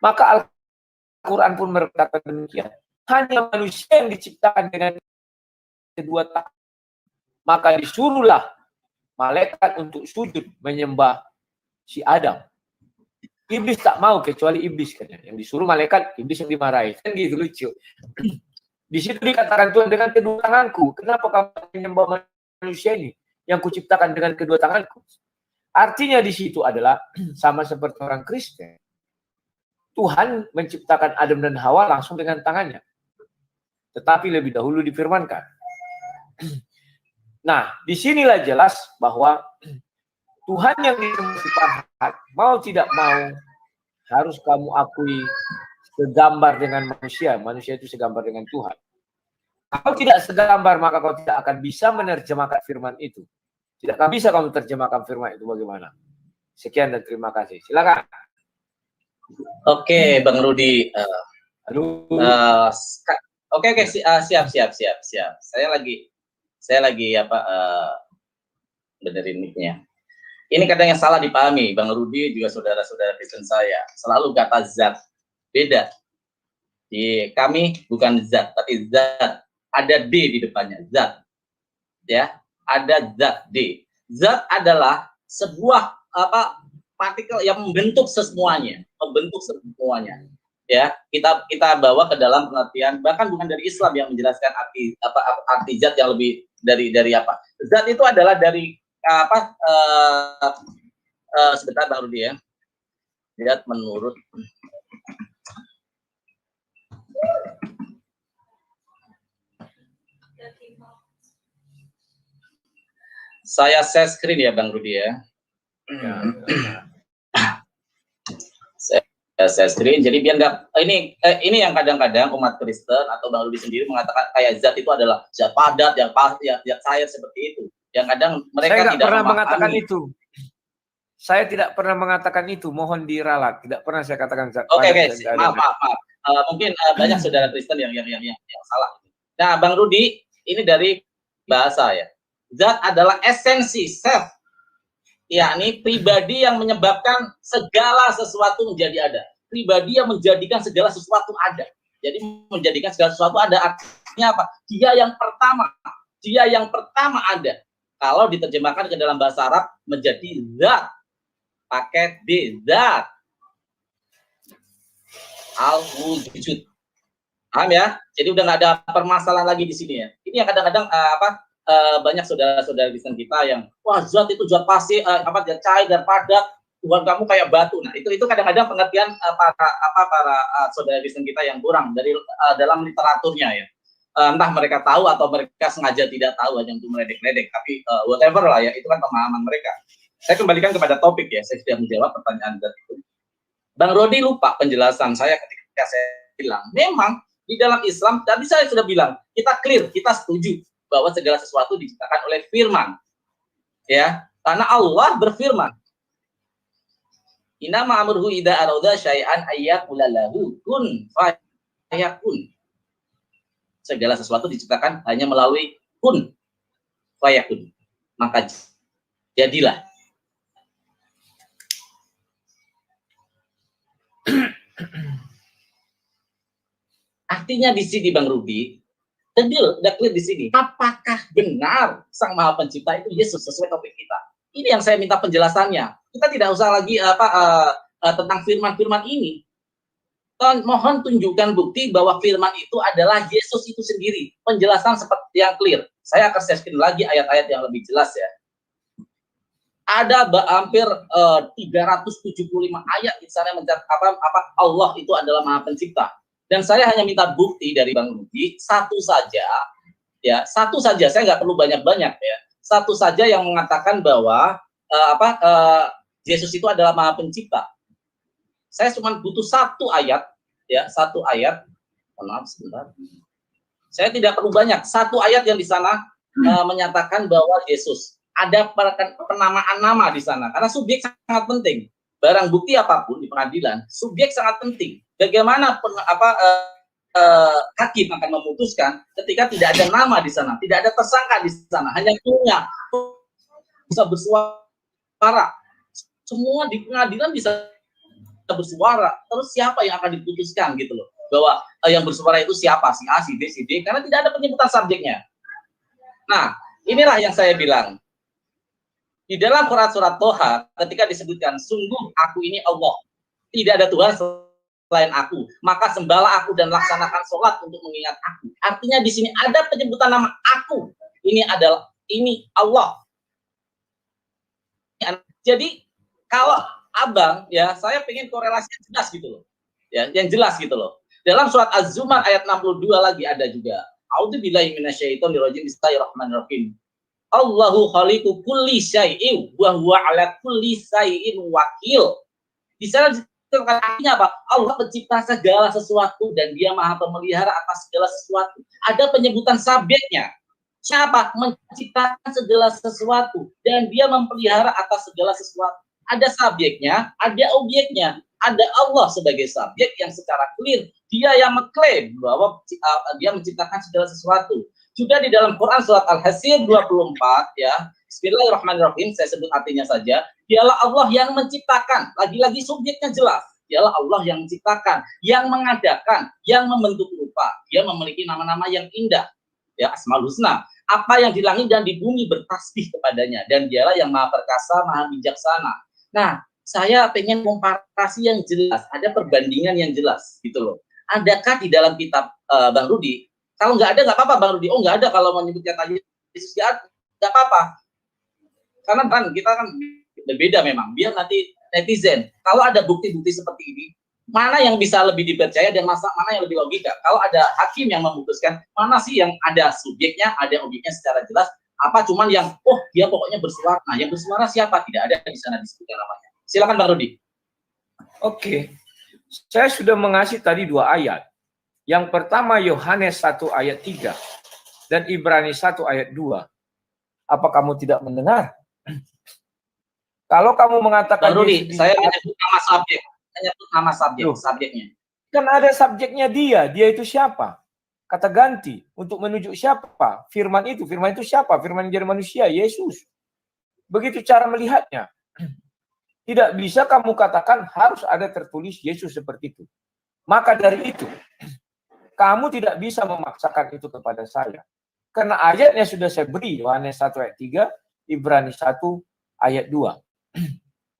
Maka Al-Quran pun berkata demikian. Hanya manusia yang diciptakan dengan kedua tangan. Maka disuruhlah malaikat untuk sujud menyembah si Adam. Iblis tak mau kecuali iblis. Yang disuruh malaikat, iblis yang dimarahi. Kan gitu lucu. Di situ dikatakan Tuhan dengan kedua tanganku. Kenapa kamu menyembah manusia ini yang kuciptakan dengan kedua tanganku? Artinya di situ adalah sama seperti orang Kristen. Tuhan menciptakan Adam dan Hawa langsung dengan tangannya. Tetapi lebih dahulu difirmankan. Nah, disinilah jelas bahwa Tuhan yang disembah mau tidak mau harus kamu akui segambar dengan manusia. Manusia itu segambar dengan Tuhan. Kalau tidak segambar, maka kau tidak akan bisa menerjemahkan firman itu. Tidak akan bisa kamu terjemahkan firman itu bagaimana. Sekian dan terima kasih. Silakan. Oke, Bang Rudi. Aduh. Oke, siap. Saya lagi benerin mic-nya. Ini kadang yang salah dipahami, Bang Rudi juga saudara-saudara Kristen saya. Selalu kata zat, beda. Di kami bukan zat, tapi zat. Ada D di depannya, zat. Ya, ada zat D. Zat adalah sebuah partikel yang membentuk semuanya. Ya, kita bawa ke dalam pengertian, bahkan bukan dari Islam yang menjelaskan arti zat yang lebih dari apa. Zat itu adalah dari sebentar Bang Rudi ya. Lihat menurut saya share screen ya Bang Rudi ya. Saya screen, jadi biar nggak ini yang kadang-kadang umat Kristen atau Bang Rudi sendiri mengatakan kayak zat itu adalah zat padat yang cair seperti itu. Yang kadang mereka saya tidak pernah memahami. mengatakan itu. Saya tidak pernah mengatakan itu. Mohon diralat. Tidak pernah saya katakan zat. Oke, maaf. Mungkin banyak saudara Kristen yang salah. Nah, Bang Rudi, ini dari bahasa ya. Zat adalah esensi, self, yakni pribadi yang menyebabkan segala sesuatu menjadi ada. Pribadi yang menjadikan segala sesuatu ada. Jadi menjadikan segala sesuatu ada artinya apa? Dia yang pertama ada. Kalau diterjemahkan ke dalam bahasa Arab menjadi zat. Pakai D, zat. Al-wujud. Paham ya? Jadi udah nggak ada permasalahan lagi di sini ya. Ini yang kadang-kadang banyak saudara-saudara Kristen kita yang wah zat itu zat pasti zat cair dan padat. Tuhan kamu kayak batu. Nah, itu kadang-kadang pengertian para saudara Kristen kita yang kurang dari dalam literaturnya ya. Entah mereka tahu atau mereka sengaja tidak tahu hanya untuk meledek-ledek, tapi whatever lah ya, itu kan pemahaman mereka. Saya kembalikan kepada topik ya, saya sudah menjawab pertanyaan Anda itu. Bang Rodi lupa penjelasan saya ketika saya bilang, memang di dalam Islam, tadi saya sudah bilang, kita clear, kita setuju bahwa segala sesuatu diciptakan oleh firman. Ya, karena Allah berfirman. Inama amruhu idza arada syai'an ayyaqula lahu kun fayakun. Segala sesuatu diciptakan hanya melalui kun fayakun. Maka jadilah. Artinya di sini Bang Rudi, udah clear di sini. Apakah benar Sang Maha Pencipta itu Yesus sesuai topik kita? Ini yang saya minta penjelasannya. Kita tidak usah lagi tentang firman-firman ini. Mohon tunjukkan bukti bahwa firman itu adalah Yesus itu sendiri. Penjelasan seperti yang clear. Saya akan share lagi ayat-ayat yang lebih jelas ya. Ada hampir 375 ayat di sana mencatat Allah itu adalah Maha Pencipta. Dan saya hanya minta bukti dari Bang Rudi, satu saja, saya nggak perlu banyak-banyak ya. Satu saja yang mengatakan bahwa Yesus itu adalah Maha Pencipta. Saya cuma butuh satu ayat, ya, satu ayat. Maaf sebentar. Saya tidak perlu banyak. Satu ayat yang di sana menyatakan bahwa Yesus ada penamaan nama di sana. Karena subjek sangat penting. Barang bukti apapun di pengadilan, subjek sangat penting. Bagaimana hakim akan memutuskan ketika tidak ada nama di sana, tidak ada tersangka di sana, hanya punya bisa bersuara. Semua di pengadilan bisa bersuara. Terus siapa yang akan diputuskan gitu loh? Bahwa yang bersuara itu siapa? Si A, si B, si D, karena tidak ada penyebutan subjeknya. Nah, inilah yang saya bilang. Di dalam surat Toha, ketika disebutkan, sungguh aku ini Allah. Tidak ada Tuhan selain aku, maka sembahlah aku dan laksanakan sholat untuk mengingat aku. Artinya di sini ada penyebutan nama aku. Ini Allah. Jadi kalau abang ya, saya pengen korelasi yang jelas gitu loh. Ya, yang jelas gitu loh. Dalam surat Az-Zumar ayat 62 lagi ada juga. A'udzubillahi minasyaitonirrajim. Bismillahirrahmanirrahim. Allahu khaliqu kulli syai'in wa huwa ala kulli syai'in wakil. Di sana artinya apa? Allah pencipta segala sesuatu dan dia maha pemelihara atas segala sesuatu. Ada penyebutan subjeknya. Siapa? Menciptakan segala sesuatu dan dia memelihara atas segala sesuatu. Ada subjeknya, ada objeknya. Ada Allah sebagai subjek yang secara clear dia yang mengklaim bahwa dia menciptakan segala sesuatu. Juga di dalam Quran surat Al-Hasr 24 ya. Bismillahirrahmanirrahim, saya sebut artinya saja. Dialah Allah yang menciptakan, lagi-lagi subjeknya jelas. Dialah Allah yang menciptakan, yang mengadakan, yang membentuk rupa. Dia memiliki nama-nama yang indah. Ya, Asmaul Husna. Apa yang di langit dan di bumi bertasbih kepadanya. Dan dialah yang maha perkasa, maha bijaksana. Nah, saya pengen komparasi yang jelas. Ada perbandingan yang jelas gitu loh. Adakah di dalam kitab Bang Rudi? Kalau nggak ada, nggak apa-apa Bang Rudi. Oh, nggak ada kalau mau nyebut kata Yesus, nggak apa-apa. Karena kan kita kan berbeda memang. Biar nanti netizen, kalau ada bukti-bukti seperti ini, mana yang bisa lebih dipercaya dan mana yang lebih logika? Kalau ada hakim yang memutuskan, mana sih yang ada subjeknya, ada objeknya secara jelas, apa cuman yang, oh dia pokoknya bersuara. Nah, yang bersuara siapa? Tidak ada di sana disebutkan namanya. Silakan Bang Rudi. Oke. Saya sudah mengasih tadi 2 ayat. Yang pertama Yohanes 1 ayat 3 dan Ibrani 1 ayat 2. Apa kamu tidak mendengar? Kalau kamu mengatakan Bang Rudi, saya menyebut nama subjek. Menyebut nama subjeknya. Kan ada subjeknya dia itu siapa? Kata ganti untuk menuju siapa? Firman itu siapa? Firman yang jadi manusia, Yesus. Begitu cara melihatnya. Tidak bisa kamu katakan harus ada tertulis Yesus seperti itu. Maka dari itu, kamu tidak bisa memaksakan itu kepada saya. Karena ayatnya sudah saya beri, Yohanes 1 ayat 3, Ibrani 1 ayat 2.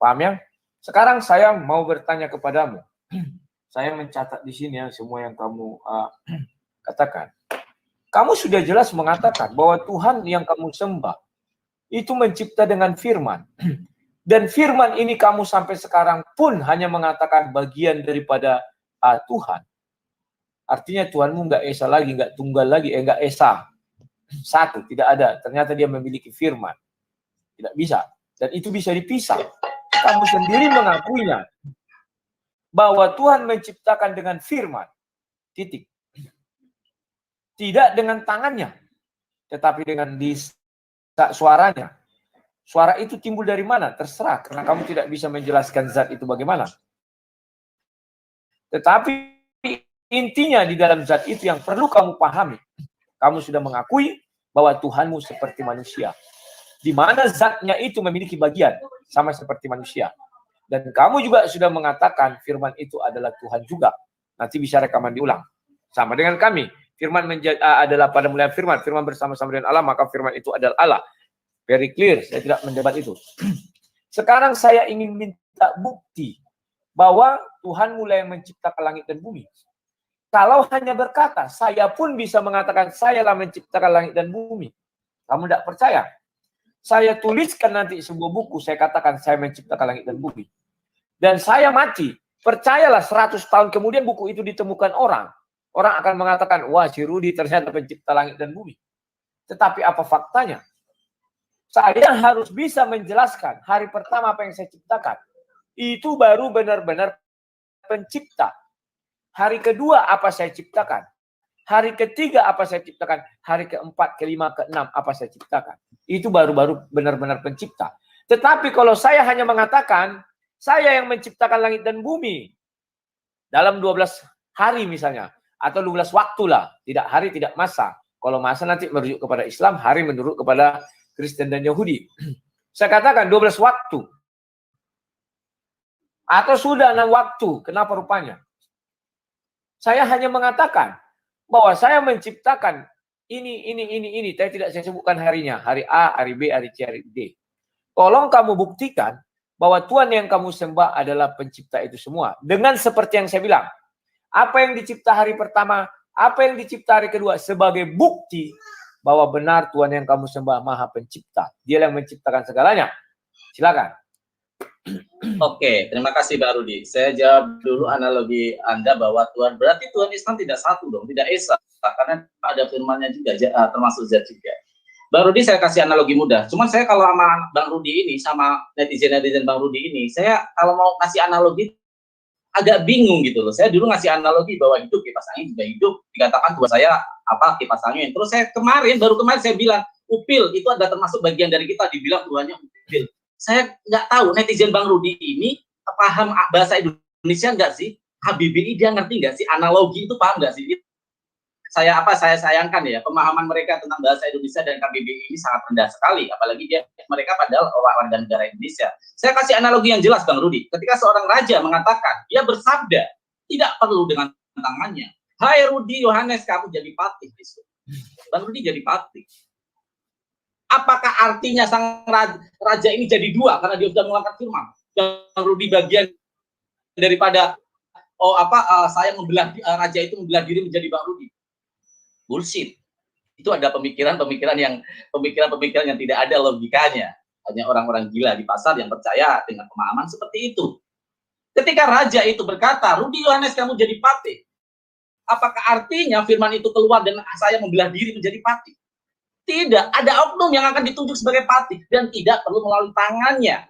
Paham ya? Sekarang saya mau bertanya kepadamu. Saya mencatat di sini ya semua yang kamu katakan. Kamu sudah jelas mengatakan bahwa Tuhan yang kamu sembah itu mencipta dengan firman. Dan firman ini kamu sampai sekarang pun hanya mengatakan bagian daripada Tuhan. Artinya Tuhanmu nggak esa lagi, nggak tunggal lagi, nggak esa. Satu, tidak ada. Ternyata dia memiliki firman. Tidak bisa. Dan itu bisa dipisah. Kamu sendiri mengakuinya. Bahwa Tuhan menciptakan dengan firman. Titik. Tidak dengan tangannya. Tetapi dengan suaranya. Suara itu timbul dari mana? Terserah. Karena kamu tidak bisa menjelaskan zat itu bagaimana. Tetapi intinya di dalam zat itu yang perlu kamu pahami. Kamu sudah mengakui bahwa Tuhanmu seperti manusia. Di mana zatnya itu memiliki bagian sama seperti manusia. Dan kamu juga sudah mengatakan firman itu adalah Tuhan juga. Nanti bisa rekaman diulang. Sama dengan kami. Firman adalah pada mulanya firman. Firman bersama-sama dengan Allah, maka firman itu adalah Allah. Very clear, saya tidak mendebat itu. Sekarang saya ingin minta bukti bahwa Tuhan mulai menciptakan langit dan bumi. Kalau hanya berkata, saya pun bisa mengatakan, sayalah menciptakan langit dan bumi. Kamu tidak percaya? Saya tuliskan nanti sebuah buku, saya katakan, saya menciptakan langit dan bumi. Dan saya mati. Percayalah 100 tahun kemudian buku itu ditemukan orang. Orang akan mengatakan, wah si Rudi ternyata pencipta langit dan bumi. Tetapi apa faktanya? Saya harus bisa menjelaskan hari pertama apa yang saya ciptakan. Itu baru benar-benar pencipta. Hari kedua apa saya ciptakan. Hari ketiga apa saya ciptakan. Hari keempat, kelima, keenam apa saya ciptakan. Itu baru-baru benar-benar pencipta. Tetapi kalau saya hanya mengatakan, saya yang menciptakan langit dan bumi. Dalam 12 hari misalnya. Atau 12 waktu lah. Tidak hari, tidak masa. Kalau masa nanti merujuk kepada Islam, hari menurut kepada Kristen dan Yahudi. Saya katakan 12 waktu. Atau sudah 6 waktu. Kenapa rupanya? Saya hanya mengatakan bahwa saya menciptakan ini. Saya sebutkan harinya. Hari A, hari B, hari C, hari D. Tolong kamu buktikan bahwa Tuhan yang kamu sembah adalah pencipta itu semua. Dengan seperti yang saya bilang. Apa yang dicipta hari pertama, apa yang dicipta hari kedua sebagai bukti bahwa benar Tuhan yang kamu sembah Maha Pencipta. Dia yang menciptakan segalanya. Silakan. Oke, terima kasih Pak Rudi. Saya jawab dulu analogi Anda bahwa Tuhan, berarti Tuhan Islam tidak satu dong, tidak esa, karena ada firman-Nya juga, termasuk zat juga. Bang Rudi saya kasih analogi mudah. Cuman saya kalau sama Bang Rudi ini, sama netizen-netizen Bang Rudi ini, saya kalau mau kasih analogi agak bingung gitu loh. Saya dulu ngasih analogi bahwa hidup kipas angin juga hidup, dikatakan buat saya apa kipas angin. Terus saya baru kemarin saya bilang upil itu ada termasuk bagian dari kita, dibilang Tuhannya upil. Saya nggak tahu netizen Bang Rudi ini paham bahasa Indonesia nggak sih? HBBI dia ngerti nggak sih? Analogi itu paham nggak sih? Saya sayangkan ya, pemahaman mereka tentang bahasa Indonesia dan KBBI ini sangat rendah sekali, apalagi mereka padahal warga negara Indonesia. Saya kasih analogi yang jelas Bang Rudi. Ketika seorang raja mengatakan, dia bersabda, tidak perlu dengan tangannya. Hai Rudi Yohanes, kamu jadi patih besok. Bang Rudi jadi patih. Apakah artinya sang raja ini jadi dua karena dia sudah mengeluarkan firman? Bang Rudi bagian daripada saya raja itu membelah diri menjadi Bang Rudi. Bullshit. Itu ada pemikiran yang tidak ada logikanya. Hanya orang-orang gila di pasar yang percaya dengan pemahaman seperti itu. Ketika raja itu berkata, Rudi Yohanes kamu jadi patih. Apakah artinya firman itu keluar dan saya membelah diri menjadi patih? Tidak. Ada oknum yang akan ditunjuk sebagai patih dan tidak perlu melalui tangannya.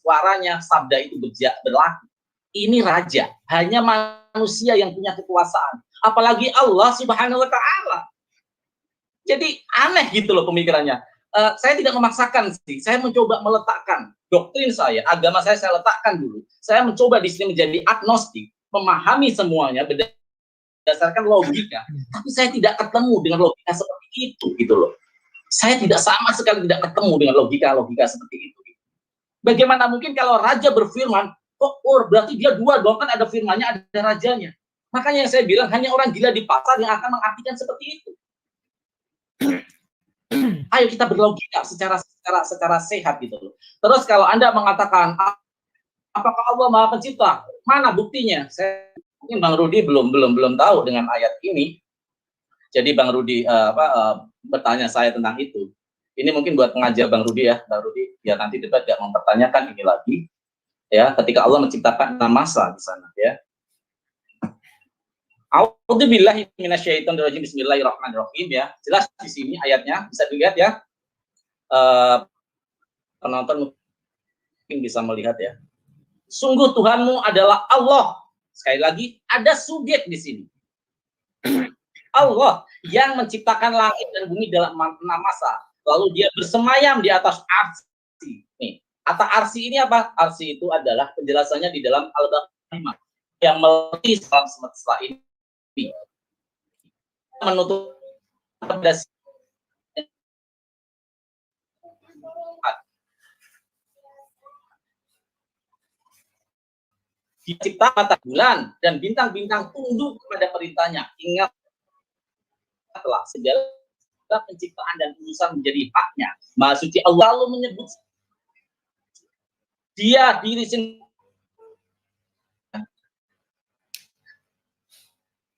Suaranya, sabda itu berlaku. Ini raja. Hanya manusia yang punya kekuasaan. Apalagi Allah Subhanahu wa Ta'ala. Jadi aneh gitu loh pemikirannya. Saya tidak memaksakan sih. Saya mencoba meletakkan doktrin saya, agama saya letakkan dulu. Saya mencoba di sini menjadi agnostik, memahami semuanya berdasarkan logika. Tapi saya tidak ketemu dengan logika seperti itu gitu loh. Saya tidak sama sekali tidak ketemu dengan logika seperti itu. Bagaimana mungkin kalau raja berfirman, berarti dia dua dong, kan ada firmannya, ada rajanya. Makanya yang saya bilang hanya orang gila di pasar yang akan mengartikan seperti itu. Ayo kita berlogika secara sehat gitu loh. Terus kalau Anda mengatakan apakah Allah Maha Pencipta? Mana buktinya? Mungkin Bang Rudi belum tahu dengan ayat ini. Jadi Bang Rudi bertanya saya tentang itu. Ini mungkin buat pengajar Bang Rudi ya, Bang Rudi biar nanti debat tidak mempertanyakan ini lagi. Ya, ketika Allah menciptakan masa di sana ya. A'udzubillahi minasyaitonirrajim. Bismillahirrahmanirrahim ya. Jelas di sini ayatnya bisa dilihat ya. Penonton mungkin bisa melihat ya. Sungguh Tuhanmu adalah Allah. Sekali lagi ada subjek di sini. Allah yang menciptakan langit dan bumi dalam 6 masa. Lalu dia bersemayam di atas arsy. Nih, kata arsy ini apa? Arsy itu adalah penjelasannya di dalam Al-Baqarah yang melukis alam semesta ini. Menutup pada dicipta mata bulan dan bintang-bintang tunduk kepada perintahnya. Ingatlah segala penciptaan dan urusan menjadi haknya. Maha suci Allah lalu menyebut dia diri sendiri.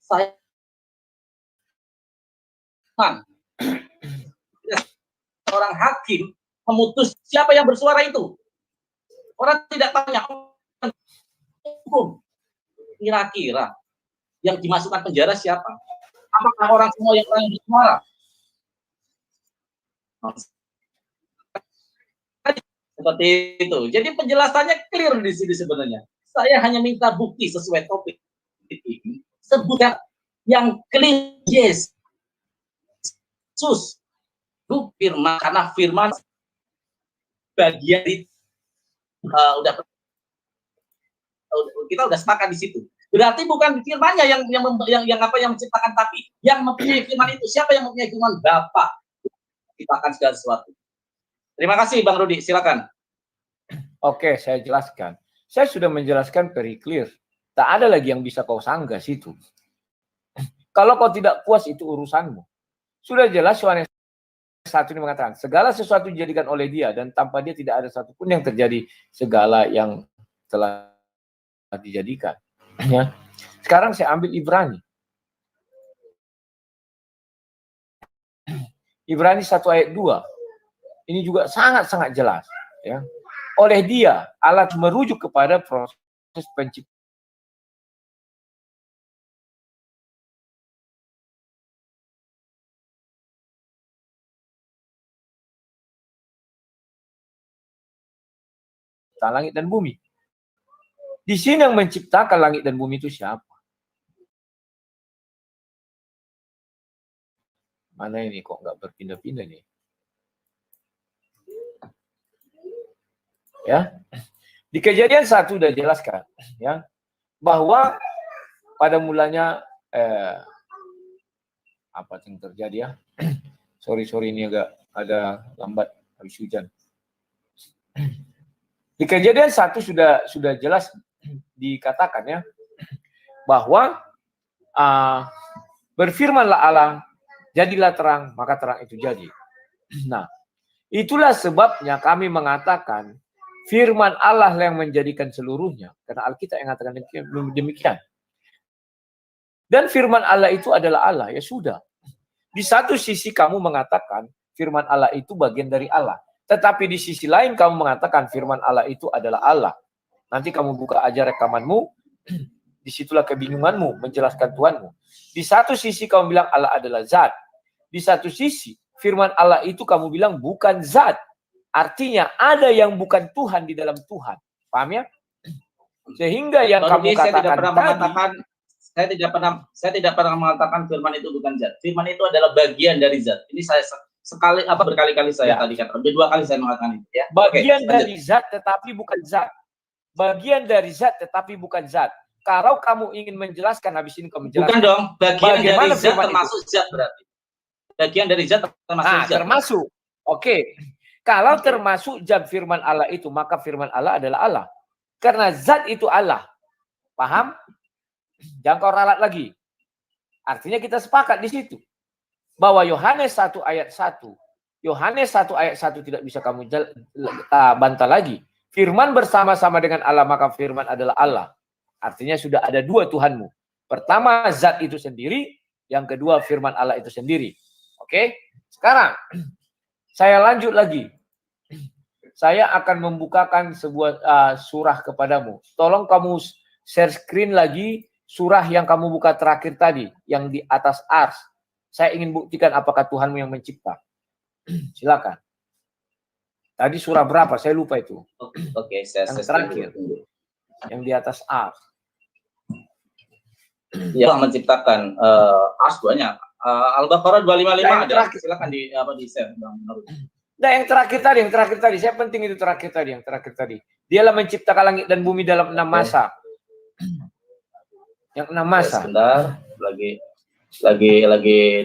Saya orang hakim memutus siapa yang bersuara itu. Orang tidak tanya hukum. Kira-kira yang dimasukkan penjara siapa? Apakah orang semua yang bersuara? Seperti itu. Jadi penjelasannya clear di sini sebenarnya. Saya hanya minta bukti sesuai topik ini. Sebutkan yang clear, yes. Sus, itu firman, karena firman bagian kita udah sepakat di situ. Berarti bukan firmannya yang menciptakan, tapi yang mempunyai firman itu. Siapa yang mempunyai firman? Bapa menciptakan segala sesuatu. Terima kasih Bang Rudi, silakan. Oke, saya jelaskan. Saya sudah menjelaskan very clear. Tak ada lagi yang bisa kau sanggah situ. Kalau kau tidak puas itu urusanmu. Sudah jelas Yohanes 1 ini mengatakan, segala sesuatu dijadikan oleh dia dan tanpa dia tidak ada satupun yang terjadi segala yang telah dijadikan. Ya. Sekarang saya ambil Ibrani. Ibrani 1 ayat 2. Ini juga sangat-sangat jelas. Ya. Oleh dia, Allah merujuk kepada proses penciptaan. Langit dan bumi. Di sini yang menciptakan langit dan bumi itu siapa? Mana ini kok nggak berpindah-pindah nih? Ya, di Kejadian 1 sudah jelaskan, ya, bahwa pada mulanya apa yang terjadi ya? sorry ini agak ada lambat habis hujan. Di Kejadian 1 sudah jelas dikatakan ya bahwa berfirmanlah Allah, jadilah terang, maka terang itu jadi. Nah, itulah sebabnya kami mengatakan firman Allah yang menjadikan seluruhnya, karena Alkitab yang mengatakan demikian. Dan firman Allah itu adalah Allah, ya sudah. Di satu sisi kamu mengatakan firman Allah itu bagian dari Allah, tetapi di sisi lain kamu mengatakan firman Allah itu adalah Allah. Nanti kamu buka aja rekamanmu, disitulah kebingunganmu menjelaskan Tuhanmu. Di satu sisi kamu bilang Allah adalah zat, di satu sisi firman Allah itu kamu bilang bukan zat. Artinya ada yang bukan Tuhan di dalam Tuhan. Paham ya? Sehingga yang kamu katakan saya tidak pernah mengatakan firman itu bukan zat. Firman itu adalah bagian dari zat. Ini saya berkali-kali saya tadi katakan. Dua kali saya mengatakan itu ya. Bagian dari zat tetapi bukan zat. Bagian dari zat tetapi bukan zat. Kalau kamu ingin menjelaskan habis ini kamu menjelaskan. Bukan dong. Bagian dari zat termasuk zat berarti. Bagian dari zat termasuk zat. Termasuk. Oke. Kalau termasuk zat firman Allah itu, maka firman Allah adalah Allah. Karena zat itu Allah. Paham? Jangan kau ralat lagi. Artinya kita sepakat di situ. Bahwa Yohanes 1 ayat 1. Yohanes 1 ayat 1 tidak bisa kamu bantah lagi. Firman bersama-sama dengan Allah, maka firman adalah Allah. Artinya sudah ada dua Tuhanmu. Pertama zat itu sendiri. Yang kedua firman Allah itu sendiri. Oke? Sekarang saya lanjut lagi. Saya akan membukakan sebuah surah kepadamu. Tolong kamu share screen lagi surah yang kamu buka terakhir tadi, yang di atas ars. Saya ingin buktikan apakah Tuhanmu yang mencipta. Silakan. Tadi surah berapa? Saya lupa itu. Oke, saya yang terakhir. Yang di atas ars. Yang menciptakan ars banyak. Al-Baqarah 255 ada. Silakan di share. Nah, yang terakhir tadi, saya penting itu terakhir tadi. Dialah menciptakan langit dan bumi dalam 6 masa. Yang 6 masa. Sebentar, lagi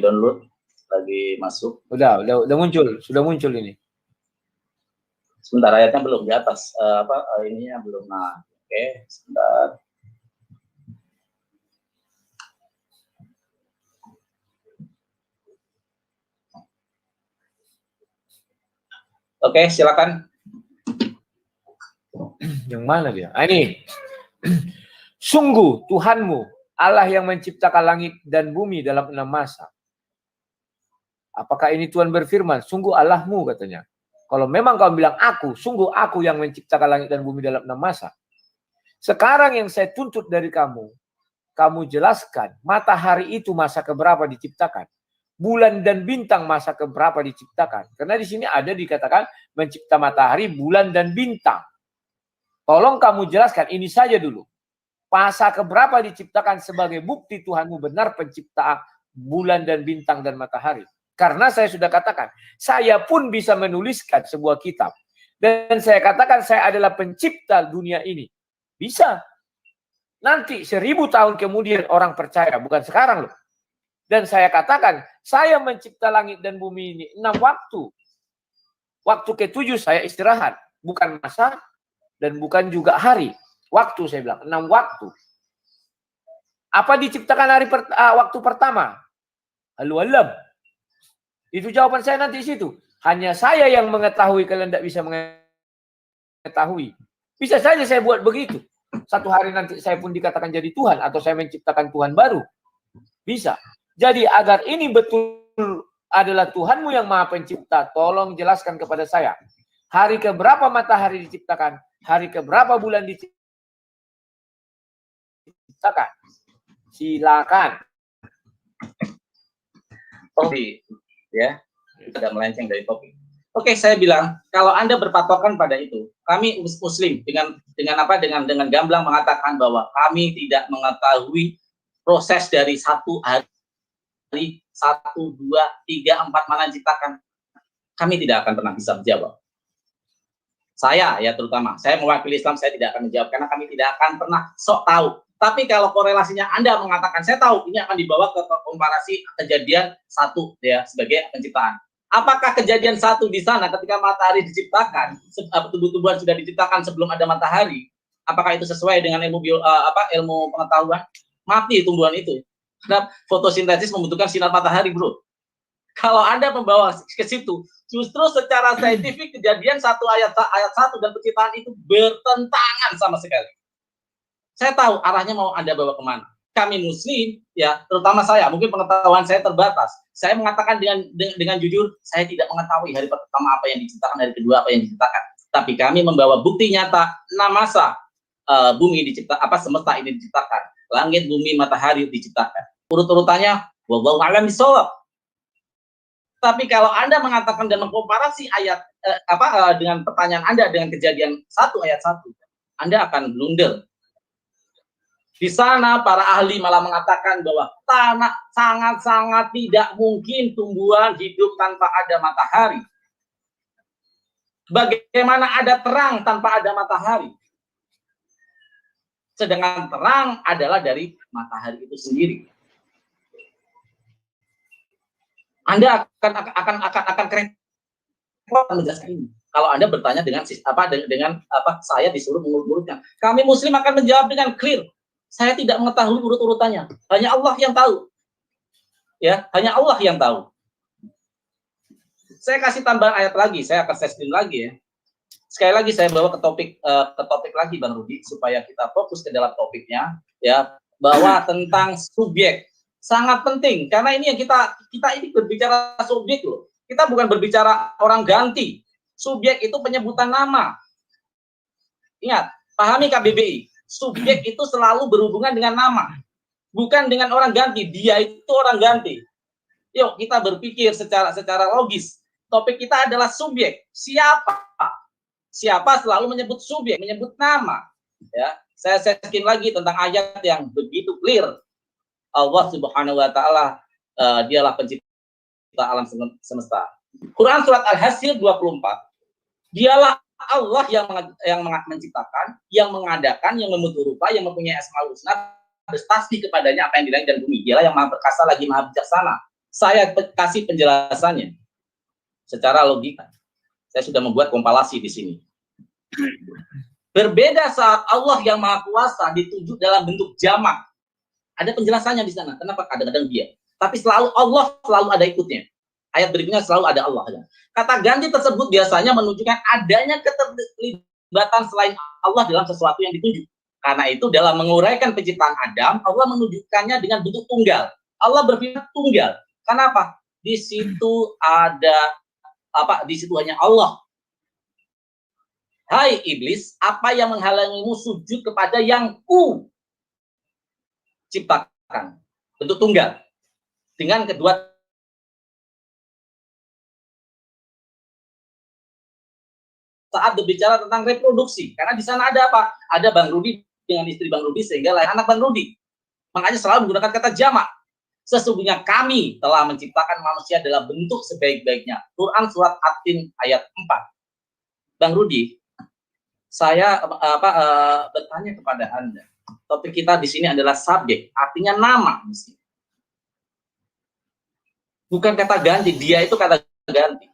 download, lagi masuk. Udah muncul, sudah muncul ini. Sebentar, ayatnya belum di atas, ininya belum. Nah, oke, sebentar. Oke, silakan. Yang mana dia? Ini. Sungguh Tuhanmu, Allah yang menciptakan langit dan bumi dalam 6 masa. Apakah ini Tuhan berfirman? Sungguh Allahmu katanya. Kalau memang kamu bilang aku, sungguh aku yang menciptakan langit dan bumi dalam 6 masa. Sekarang yang saya tuntut dari kamu jelaskan matahari itu masa keberapa diciptakan. Bulan dan bintang masa keberapa diciptakan. Karena di sini ada dikatakan mencipta matahari, bulan dan bintang. Tolong kamu jelaskan ini saja dulu. Masa keberapa diciptakan sebagai bukti Tuhanmu benar pencipta bulan dan bintang dan matahari. Karena saya sudah katakan, saya pun bisa menuliskan sebuah kitab. Dan saya katakan saya adalah pencipta dunia ini. Bisa. Nanti 1000 tahun kemudian orang percaya, bukan sekarang loh. Dan saya katakan, saya mencipta langit dan bumi ini 6 waktu. Waktu ke-7 saya istirahat. Bukan masa dan bukan juga hari. Waktu saya bilang, 6 waktu. Apa diciptakan waktu pertama? Al-Walam. Itu jawaban saya nanti di situ. Hanya saya yang mengetahui, kalian tidak bisa mengetahui. Bisa saja saya buat begitu. Satu hari nanti saya pun dikatakan jadi Tuhan atau saya menciptakan Tuhan baru? Bisa. Jadi agar ini betul adalah Tuhanmu yang Maha Pencipta, tolong jelaskan kepada saya. Hari keberapa matahari diciptakan? Hari keberapa bulan diciptakan? Silakan. Topik, ya, tidak melenceng dari topik. Oke, saya bilang kalau Anda berpatokan pada itu, kami Muslim dengan gamblang mengatakan bahwa kami tidak mengetahui proses dari satu hari 1, 2, 3, 4 mana diciptakan. Kami tidak akan pernah bisa menjawab. Saya ya terutama, saya mewakili Islam, saya tidak akan menjawab karena kami tidak akan pernah sok tahu. Tapi kalau korelasinya Anda mengatakan saya tahu, ini akan dibawa ke komparasi kejadian 1 ya sebagai penciptaan. Apakah kejadian 1 di sana ketika matahari diciptakan, tumbuh-tumbuhan sudah diciptakan sebelum ada matahari? Apakah itu sesuai dengan ilmu pengetahuan? Mati tumbuhan itu. Karena fotosintesis membutuhkan sinar matahari, bro. Kalau Anda membawa ke situ, justru secara saintifik kejadian 1 ayat 1 dan penciptaan itu bertentangan sama sekali. Saya tahu arahnya mau Anda bawa kemana. Kami Muslim, ya, terutama saya, mungkin pengetahuan saya terbatas. Saya mengatakan dengan jujur, saya tidak mengetahui hari pertama apa yang diciptakan, hari kedua apa yang diciptakan. Tapi kami membawa bukti nyata 6 masa bumi diciptakan, semesta ini diciptakan, langit, bumi, matahari diciptakan. Urut-urutannya, wallahu a'lam bishawab. Tapi kalau Anda mengatakan dan mengkomparasi ayat dengan pertanyaan Anda dengan kejadian 1 ayat 1, Anda akan blunder. Di sana para ahli malah mengatakan bahwa tanah sangat-sangat tidak mungkin tumbuhan hidup tanpa ada matahari. Bagaimana ada terang tanpa ada matahari? Sedangkan terang adalah dari matahari itu sendiri. Anda akan keren menjelaskan ini. Kalau Anda bertanya dengan saya disuruh mengurut-urutkan. Kami Muslim akan menjawab dengan clear. Saya tidak mengetahui urut-urutannya. Hanya Allah yang tahu. Ya, hanya Allah yang tahu. Saya kasih tambahan ayat lagi, saya akan screen lagi ya. Sekali lagi saya bawa ke topik lagi Bang Rudi supaya kita fokus ke dalam topiknya ya, bahwa tentang subjek sangat penting karena ini yang kita ini berbicara subjek loh. Kita bukan berbicara orang ganti. Subjek itu penyebutan nama. Ingat, pahami KBBI. Subjek itu selalu berhubungan dengan nama, bukan dengan orang ganti. Dia itu orang ganti. Yuk kita berpikir secara logis. Topik kita adalah subjek. Siapa selalu menyebut subjek, menyebut nama. Ya, saya skin lagi tentang ayat yang begitu clear. Allah Subhanahu Wa Taala, dialah pencipta alam semesta. Quran surat Al-Hasyr 24. Dialah Allah yang menciptakan, yang mengadakan, yang membentuk rupa, yang mempunyai asmaul husna, bertasbih kepadanya apa yang di langit dan bumi. Dialah yang maha perkasa lagi maha bijaksana. Saya kasih penjelasannya secara logika. Saya sudah membuat kompilasi di sini. Berbeda saat Allah yang maha kuasa ditunjuk dalam bentuk jamak. Ada penjelasannya di sana. Kenapa kadang-kadang dia? Tapi selalu Allah selalu ada ikutnya. Ayat berikutnya selalu ada Allah. Kata ganti tersebut biasanya menunjukkan adanya keterlibatan selain Allah dalam sesuatu yang ditunjuk. Karena itu dalam menguraikan penciptaan Adam, Allah menunjukkannya dengan bentuk tunggal. Allah berfirman tunggal. Kenapa? Di situ ada di situ hanya Allah. Hai iblis, apa yang menghalangimu sujud kepada yang ku ciptakan? Bentuk tunggal. Dengan kedua saat berbicara tentang reproduksi, karena di sana ada apa? Ada Bang Rudi dengan istri Bang Rudi sehingga lahir anak Bang Rudi. Makanya selalu menggunakan kata jamak. Sesungguhnya kami telah menciptakan manusia dalam bentuk sebaik-baiknya. Quran surat At-Tin ayat 4. Bang Rudi, saya bertanya kepada Anda. Topik kita di sini adalah subjek, artinya nama di sini. Bukan kata ganti, dia itu kata ganti.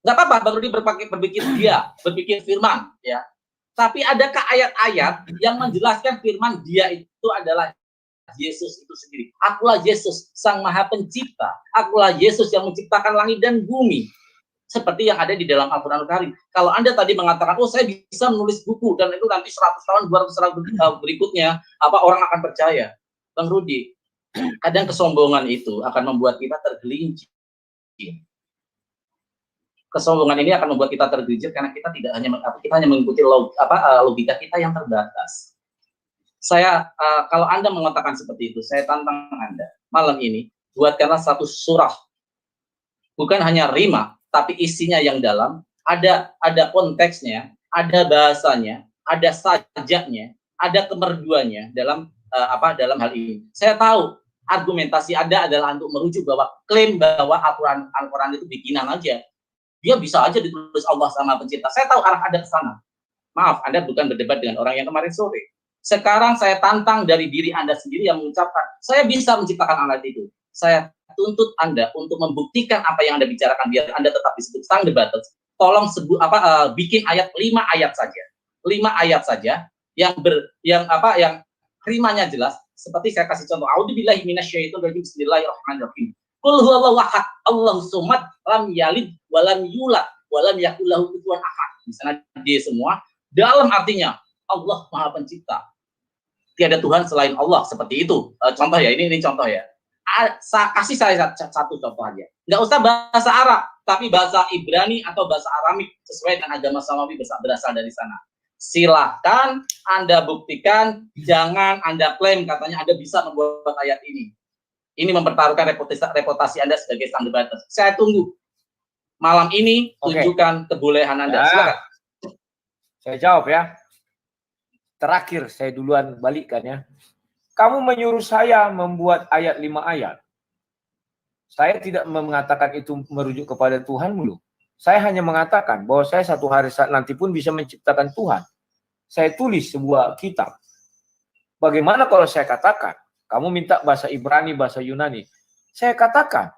Nggak apa-apa, Bang Rudi berpikir firman, ya. Tapi adakah ayat-ayat yang menjelaskan firman dia itu adalah Yesus itu sendiri? Akulah Yesus, Sang Maha Pencipta. Akulah Yesus yang menciptakan langit dan bumi. seperti yang ada di dalam Al-Quran Al-Karim. Kalau Anda tadi mengatakan, oh saya bisa menulis buku dan itu nanti 100 tahun, 200 tahun berikutnya orang akan percaya. Bang Rudi, kadang kesombongan itu akan membuat kita tergelincir. Kesombongan ini akan membuat kita tergelincir karena kita hanya mengikuti logika kita yang terbatas. Saya kalau Anda mengatakan seperti itu, saya tantang Anda malam ini, buatkanlah satu surah, bukan hanya rima, tapi isinya yang dalam, ada konteksnya, ada bahasanya, ada sajaknya, ada kemerduannya dalam dalam hal ini. Saya tahu argumentasi Anda adalah untuk merujuk bahwa klaim bahwa Al-Quran itu bikinan aja. Dia bisa aja ditulis Allah sama pencipta. Saya tahu arah Anda ke sana. Maaf, Anda bukan berdebat dengan orang yang kemarin sore. Sekarang saya tantang dari diri Anda sendiri yang mengucapkan, saya bisa menciptakan alat itu. Saya tuntut Anda untuk membuktikan apa yang Anda bicarakan biar Anda tetap disebut sang debaters. Tolong bikin ayat 5 ayat saja. 5 ayat saja yang rimanya jelas, seperti saya kasih contoh, a'udzubillahi minasyaitonirrajim, bismillahirrahmanirrahim. Qul huwallahu ahad, Allahu somad, lam yalid wa lam yulad wa lam yakul lahu kufuwan ahad. Di sana dia semua dalam artinya Allah Maha Pencipta. Tiada Tuhan selain Allah, seperti itu. Contoh ya, ini contoh ya. Kasih saya satu contoh aja. Nggak usah bahasa Arab, tapi bahasa Ibrani atau bahasa Aramik sesuai dengan agama Samawi berasal dari sana. Silakan Anda buktikan, jangan Anda klaim katanya Anda bisa membuat ayat ini. Ini mempertaruhkan reputasi Anda sebagai sang debater. Saya tunggu malam ini tunjukkan kebolehan Anda. Silakan. Saya jawab ya. Terakhir saya duluan balikkan ya. Kamu menyuruh saya membuat ayat 5 ayat. Saya tidak mengatakan itu merujuk kepada Tuhan mulu. Saya hanya mengatakan bahwa saya satu hari saat nanti pun bisa menciptakan Tuhan. Saya tulis sebuah kitab. Bagaimana kalau saya katakan, kamu minta bahasa Ibrani, bahasa Yunani. Saya katakan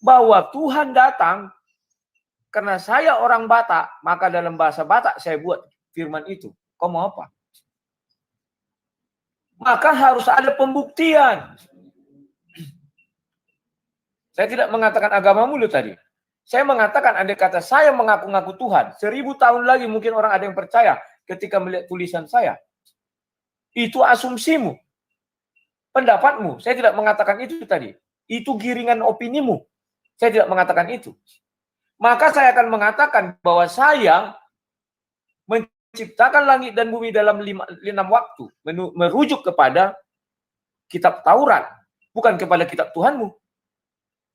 bahwa Tuhan datang karena saya orang Batak, maka dalam bahasa Batak saya buat firman itu. Kau mau apa? Maka harus ada pembuktian. Saya tidak mengatakan agama mulu tadi. Saya mengatakan andai kata saya mengaku-ngaku Tuhan, 1000 tahun lagi mungkin orang ada yang percaya ketika melihat tulisan saya. Itu asumsimu, pendapatmu. Saya tidak mengatakan itu tadi. Itu giringan opinimu. Saya tidak mengatakan itu. Maka saya akan mengatakan bahwa saya menciptakan langit dan bumi dalam 6 waktu. Merujuk kepada kitab Taurat. Bukan kepada kitab Tuhanmu.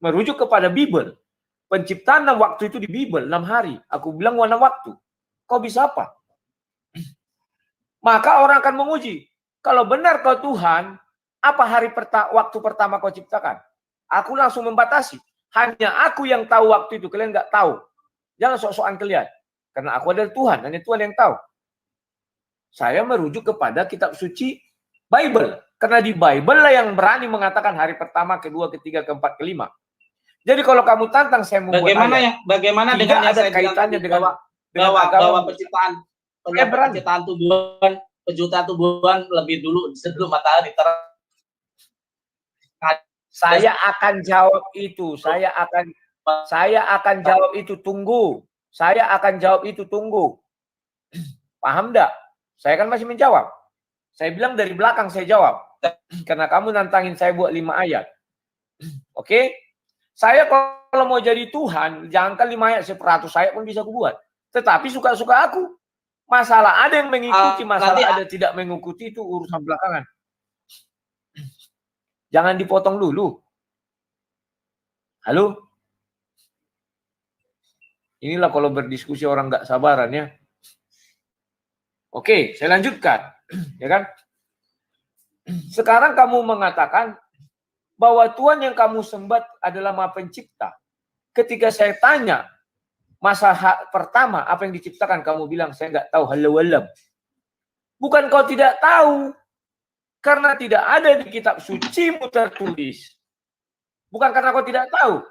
Merujuk kepada Bible. Penciptaan 6 waktu itu di Bible, 6 hari. Aku bilang 6 waktu. Kau bisa apa? Maka orang akan menguji. Kalau benar kau Tuhan, apa waktu pertama kau ciptakan? Aku langsung membatasi. Hanya aku yang tahu waktu itu. Kalian nggak tahu. Jangan sok-sokan kalian. Karena aku adalah Tuhan. Hanya Tuhan yang tahu. Saya merujuk kepada kitab suci Bible. Karena di Bible lah yang berani mengatakan hari pertama, kedua, ketiga, keempat, kelima. Jadi kalau kamu tantang saya membuat bagaimana dengan yang saya kaitannya dengan bahwa penciptaan tubuhan lebih dulu sebelum matahari terang. Saya akan jawab itu. Saya akan jawab itu. Tunggu. Saya akan jawab itu. Tunggu. Paham enggak? Saya kan masih menjawab. Saya bilang dari belakang saya jawab. Karena kamu nantangin saya buat 5 ayat. Oke? Saya kalau mau jadi Tuhan, jangankan 5 ayat, 100 ayat pun bisa aku buat. Tetapi suka-suka aku. Masalah ada yang mengikuti, masalah ada tidak mengikuti itu urusan belakangan. Jangan dipotong dulu. Halo? Inilah kalau berdiskusi orang nggak sabaran ya. Oke, saya lanjutkan. Ya kan? Sekarang kamu mengatakan bahwa Tuhan yang kamu sembah adalah Maha Pencipta. Ketika saya tanya, masa pertama apa yang diciptakan, kamu bilang saya nggak tahu, halau alam. Bukan kau tidak tahu, karena tidak ada di kitab sucimu tertulis. Bukan karena kau tidak tahu,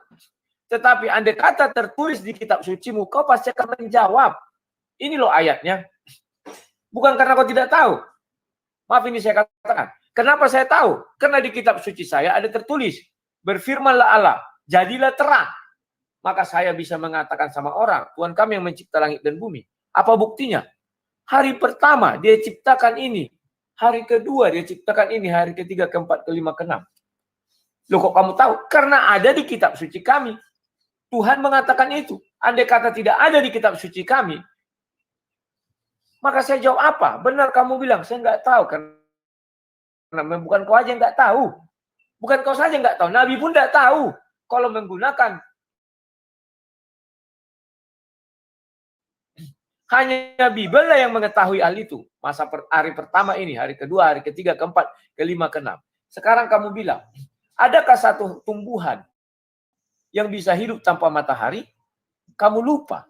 tetapi andai kata tertulis di kitab sucimu, kau pasti akan menjawab. Ini loh ayatnya. Bukan karena kau tidak tahu. Maaf, ini saya katakan. Kenapa saya tahu? Karena di kitab suci saya ada tertulis, berfirmanlah Allah, jadilah terang. maka saya bisa mengatakan sama orang, Tuhan kami yang mencipta langit dan bumi. Apa buktinya? Hari pertama dia ciptakan ini, hari kedua dia ciptakan ini, hari ketiga, keempat, kelima, keenam. Loh kok kamu tahu? Karena ada di kitab suci kami. Tuhan mengatakan itu. Andai kata tidak ada di kitab suci kami, maka saya jawab apa? Benar kamu bilang, saya nggak tahu. Karena bukan kau aja yang nggak tahu. Bukan kau saja nggak tahu. Nabi pun nggak tahu. Kalau menggunakan hanya Bible lah yang mengetahui hal itu. Hari pertama ini, hari kedua, hari ketiga, keempat, kelima, keenam. Sekarang kamu bilang, adakah satu tumbuhan yang bisa hidup tanpa matahari? Kamu lupa.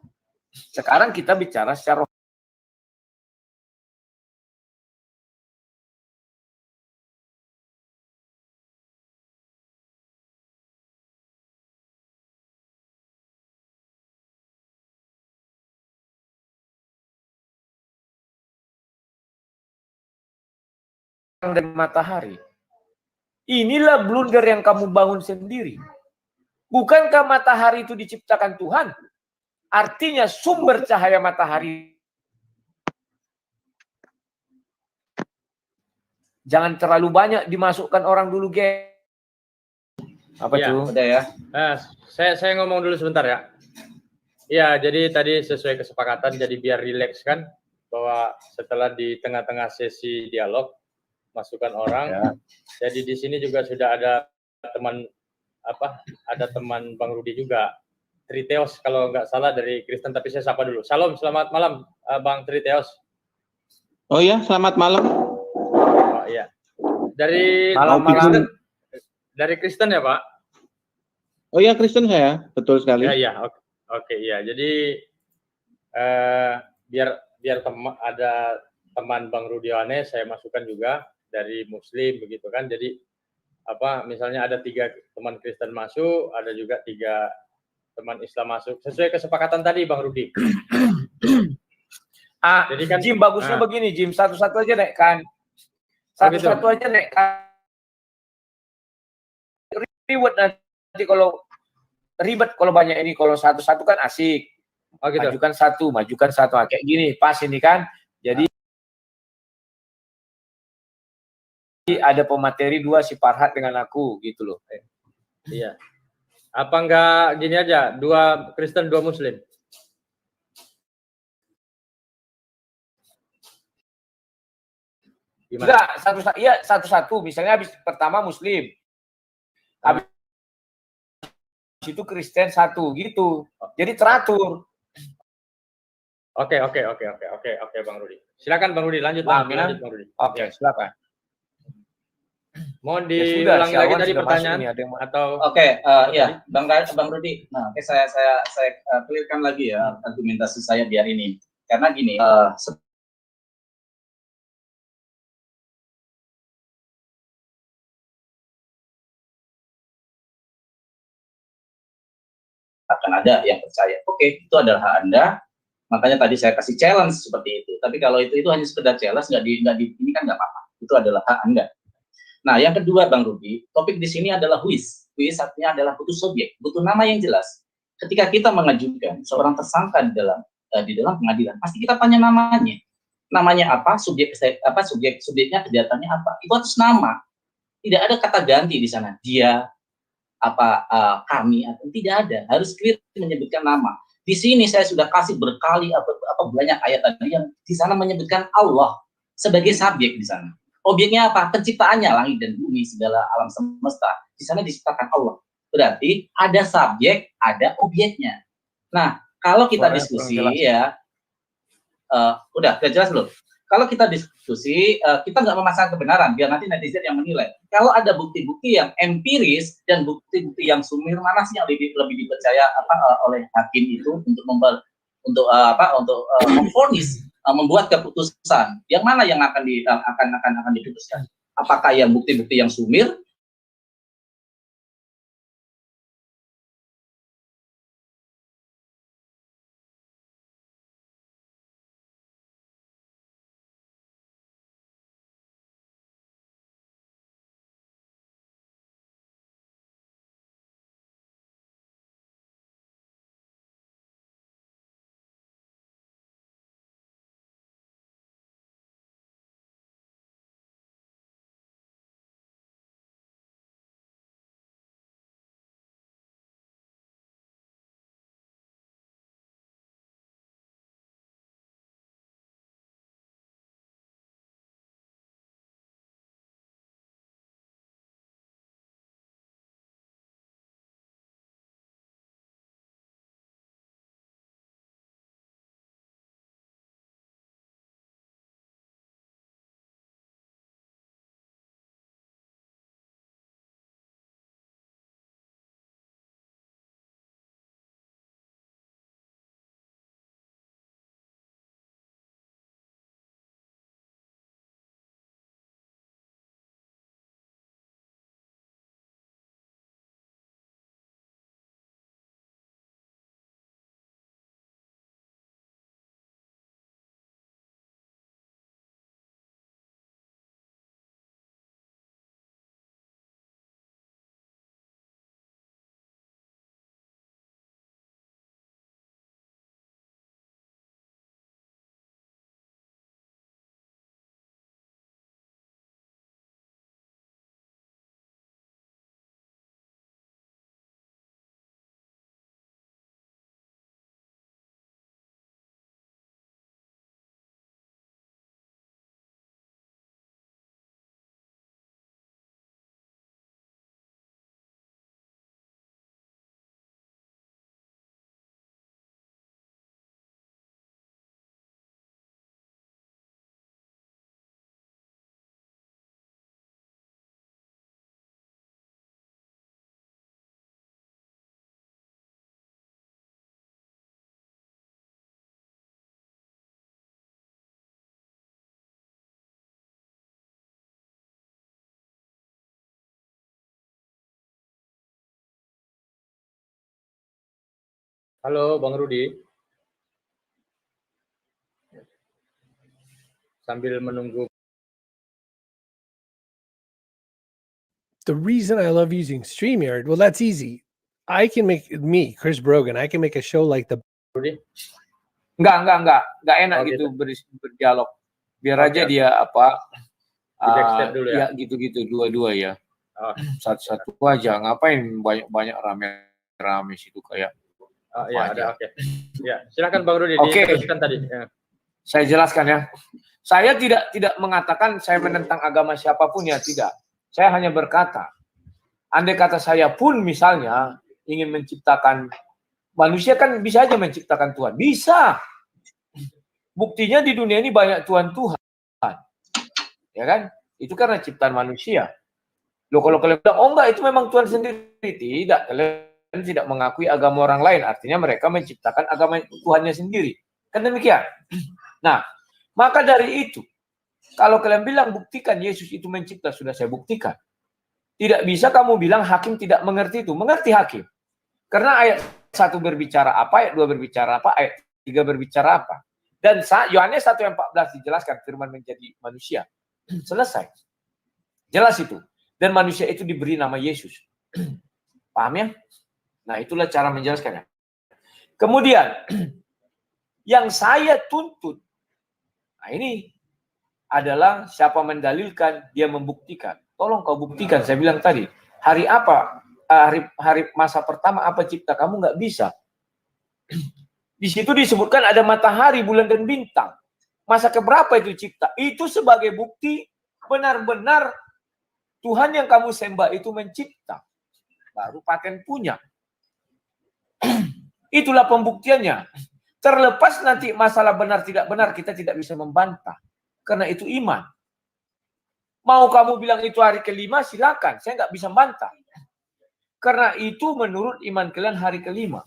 Sekarang kita bicara secara dari matahari. Inilah blunder yang kamu bangun sendiri. Bukankah matahari itu diciptakan Tuhan? Artinya sumber cahaya matahari. Jangan terlalu banyak dimasukkan orang dulu, geng. Apa Ya, tuh? Udah ya. Saya ngomong dulu sebentar ya. Ya, jadi tadi sesuai kesepakatan, jadi biar rileks kan, bahwa setelah di tengah-tengah sesi dialog, masukan orang. Ya. Jadi di sini juga sudah ada teman ada teman Bang Rudi juga, Triteos kalau nggak salah dari Kristen, tapi saya sapa dulu. Salam, selamat malam Bang Triteos. Oh ya, selamat malam. Oh iya. Dari Malam-malam. Dari Kristen ya Pak? Oh ya, Kristen saya, betul sekali. Ya, oke, iya. Jadi biar ada teman Bang Rudiane, saya masukkan juga dari Muslim begitu kan. Jadi misalnya ada 3 teman Kristen masuk, ada juga 3 teman Islam masuk. Sesuai kesepakatan tadi Bang Rudi. Jadi kan Jim bagusnya begini, Jim, satu-satu aja naik kan. Satu-satu aja naik kan. Ribet nanti kalau ribet kalau banyak ini, kalau satu-satu kan asik. Oh, gitu. Majukan satu. Kayak gini, pas ini kan. Jadi ada pemateri 2 si Farhat dengan aku gitu loh. Iya. Apa enggak gini aja, 2 Kristen 2 Muslim? Gimana? Enggak, satu-satu. Misalnya habis pertama Muslim. Habis itu Kristen 1 gitu. Jadi teratur. Oke, Bang Rudi. Silakan Bang Rudi, lanjut Bang Rudi. Oke, silakan. Mohon diulangi lagi tadi pertanyaan atau ya, Bang Rudi. Nah, oke, saya clearkan lagi ya argumentasi saya biar ini. Karena gini, akan ada yang percaya. Oke, itu adalah hak Anda. Makanya tadi saya kasih challenge seperti itu. Tapi kalau itu hanya sekedar challenge, ini kan nggak apa-apa. Itu adalah hak Anda. Nah, yang kedua, Bang Rudi, topik di sini adalah who is. Who is artinya adalah butuh subjek, butuh nama yang jelas. Ketika kita mengajukan seorang tersangka di dalam pengadilan, pasti kita tanya namanya. Namanya apa? Subjeknya kejahatannya apa? Itu atas nama. Tidak ada kata ganti di sana. Dia, kami, atau tidak ada. Harus clear menyebutkan nama. Di sini saya sudah kasih berkali banyak ayat tadi yang di sana menyebutkan Allah sebagai subjek di sana. Objeknya apa? Penciptaannya, langit dan bumi, segala alam semesta. Di sana diciptakan Allah. Berarti ada subjek, ada objeknya. Nah, kalau kita diskusi ya, udah jelas belum? Kalau kita diskusi, kita nggak memasang kebenaran, biar nanti netizen yang menilai. Kalau ada bukti-bukti yang empiris dan bukti-bukti yang sumir, mana sih yang lebih dipercaya oleh hakim itu untuk memvonis, membuat keputusan? Yang mana yang akan diputuskan? Apakah yang bukti-bukti yang sumir Halo, Bang Rudi. Sambil menunggu. The reason I love using StreamYard, well, that's easy. I can make Chris Brogan, I can make a show like the Rudi. Enggak enak Oh, gitu berdialog. Biar Oke. aja dia apa? Di backstep dulu ya? Iya gitu-gitu dua-dua ya. Oh. Satu-satu aja. Ngapain banyak-banyak rame-rame situ kayak. Oh, ya, Apa ada, aja. oke. Ya, silakan Bang Rudi, Oke. diteruskan tadi. Ya. Saya jelaskan ya. Saya tidak mengatakan saya menentang agama siapapun ya, tidak. Saya hanya berkata, andai kata saya pun misalnya ingin menciptakan manusia, kan bisa aja menciptakan Tuhan. Bisa. Buktinya di dunia ini banyak Tuhan. Ya kan? Itu karena ciptaan manusia. Loh, kalau kalian bilang, oh enggak, itu memang Tuhan sendiri. Tidak, kalian tidak mengakui agama orang lain. Artinya mereka menciptakan agama Tuhannya sendiri. Kan demikian. Nah, maka dari itu, kalau kalian bilang buktikan Yesus itu mencipta, sudah saya buktikan. Tidak bisa kamu bilang hakim tidak mengerti itu. Mengerti hakim. Karena ayat 1 berbicara apa, ayat 2 berbicara apa, ayat 3 berbicara apa. Dan Yohanes 1 ayat 14 dijelaskan firman menjadi manusia. Selesai. Jelas itu. Dan manusia itu diberi nama Yesus. Paham ya? Nah, itulah cara menjelaskannya. Kemudian, yang saya tuntut, nah ini adalah siapa mendalilkan, dia membuktikan. Tolong kau buktikan, saya bilang tadi. Hari apa? Hari masa pertama apa cipta? Kamu nggak bisa. Di situ disebutkan ada matahari, bulan, dan bintang. Masa keberapa itu cipta? Itu sebagai bukti benar-benar Tuhan yang kamu sembah itu mencipta. Baru paten punya. Itulah pembuktiannya. Terlepas nanti masalah benar tidak benar, kita tidak bisa membantah. Karena itu iman. Mau kamu bilang itu hari kelima, silakan. Saya nggak bisa membantah. Karena itu menurut iman kalian hari kelima.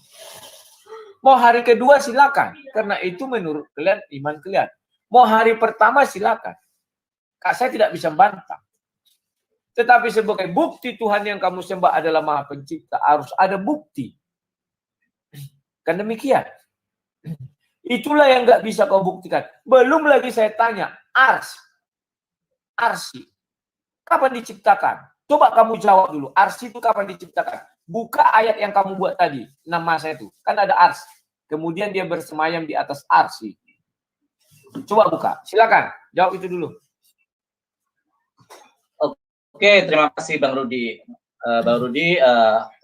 Mau hari kedua, silakan. Karena itu menurut kalian iman kalian. Mau hari pertama, silakan. Saya tidak bisa membantah. Tetapi sebagai bukti Tuhan yang kamu sembah adalah Maha Pencipta, harus ada bukti. Kan demikian. Itulah yang nggak bisa kau buktikan. Belum lagi saya tanya, Arsi, kapan diciptakan? Coba kamu jawab dulu, Arsi itu kapan diciptakan? Buka ayat yang kamu buat tadi, nama saya itu. Kan ada Ars. Kemudian dia bersemayam di atas Arsi. Coba buka, silakan. Jawab itu dulu. Oke, terima kasih Bang Rudi. Bang Rudi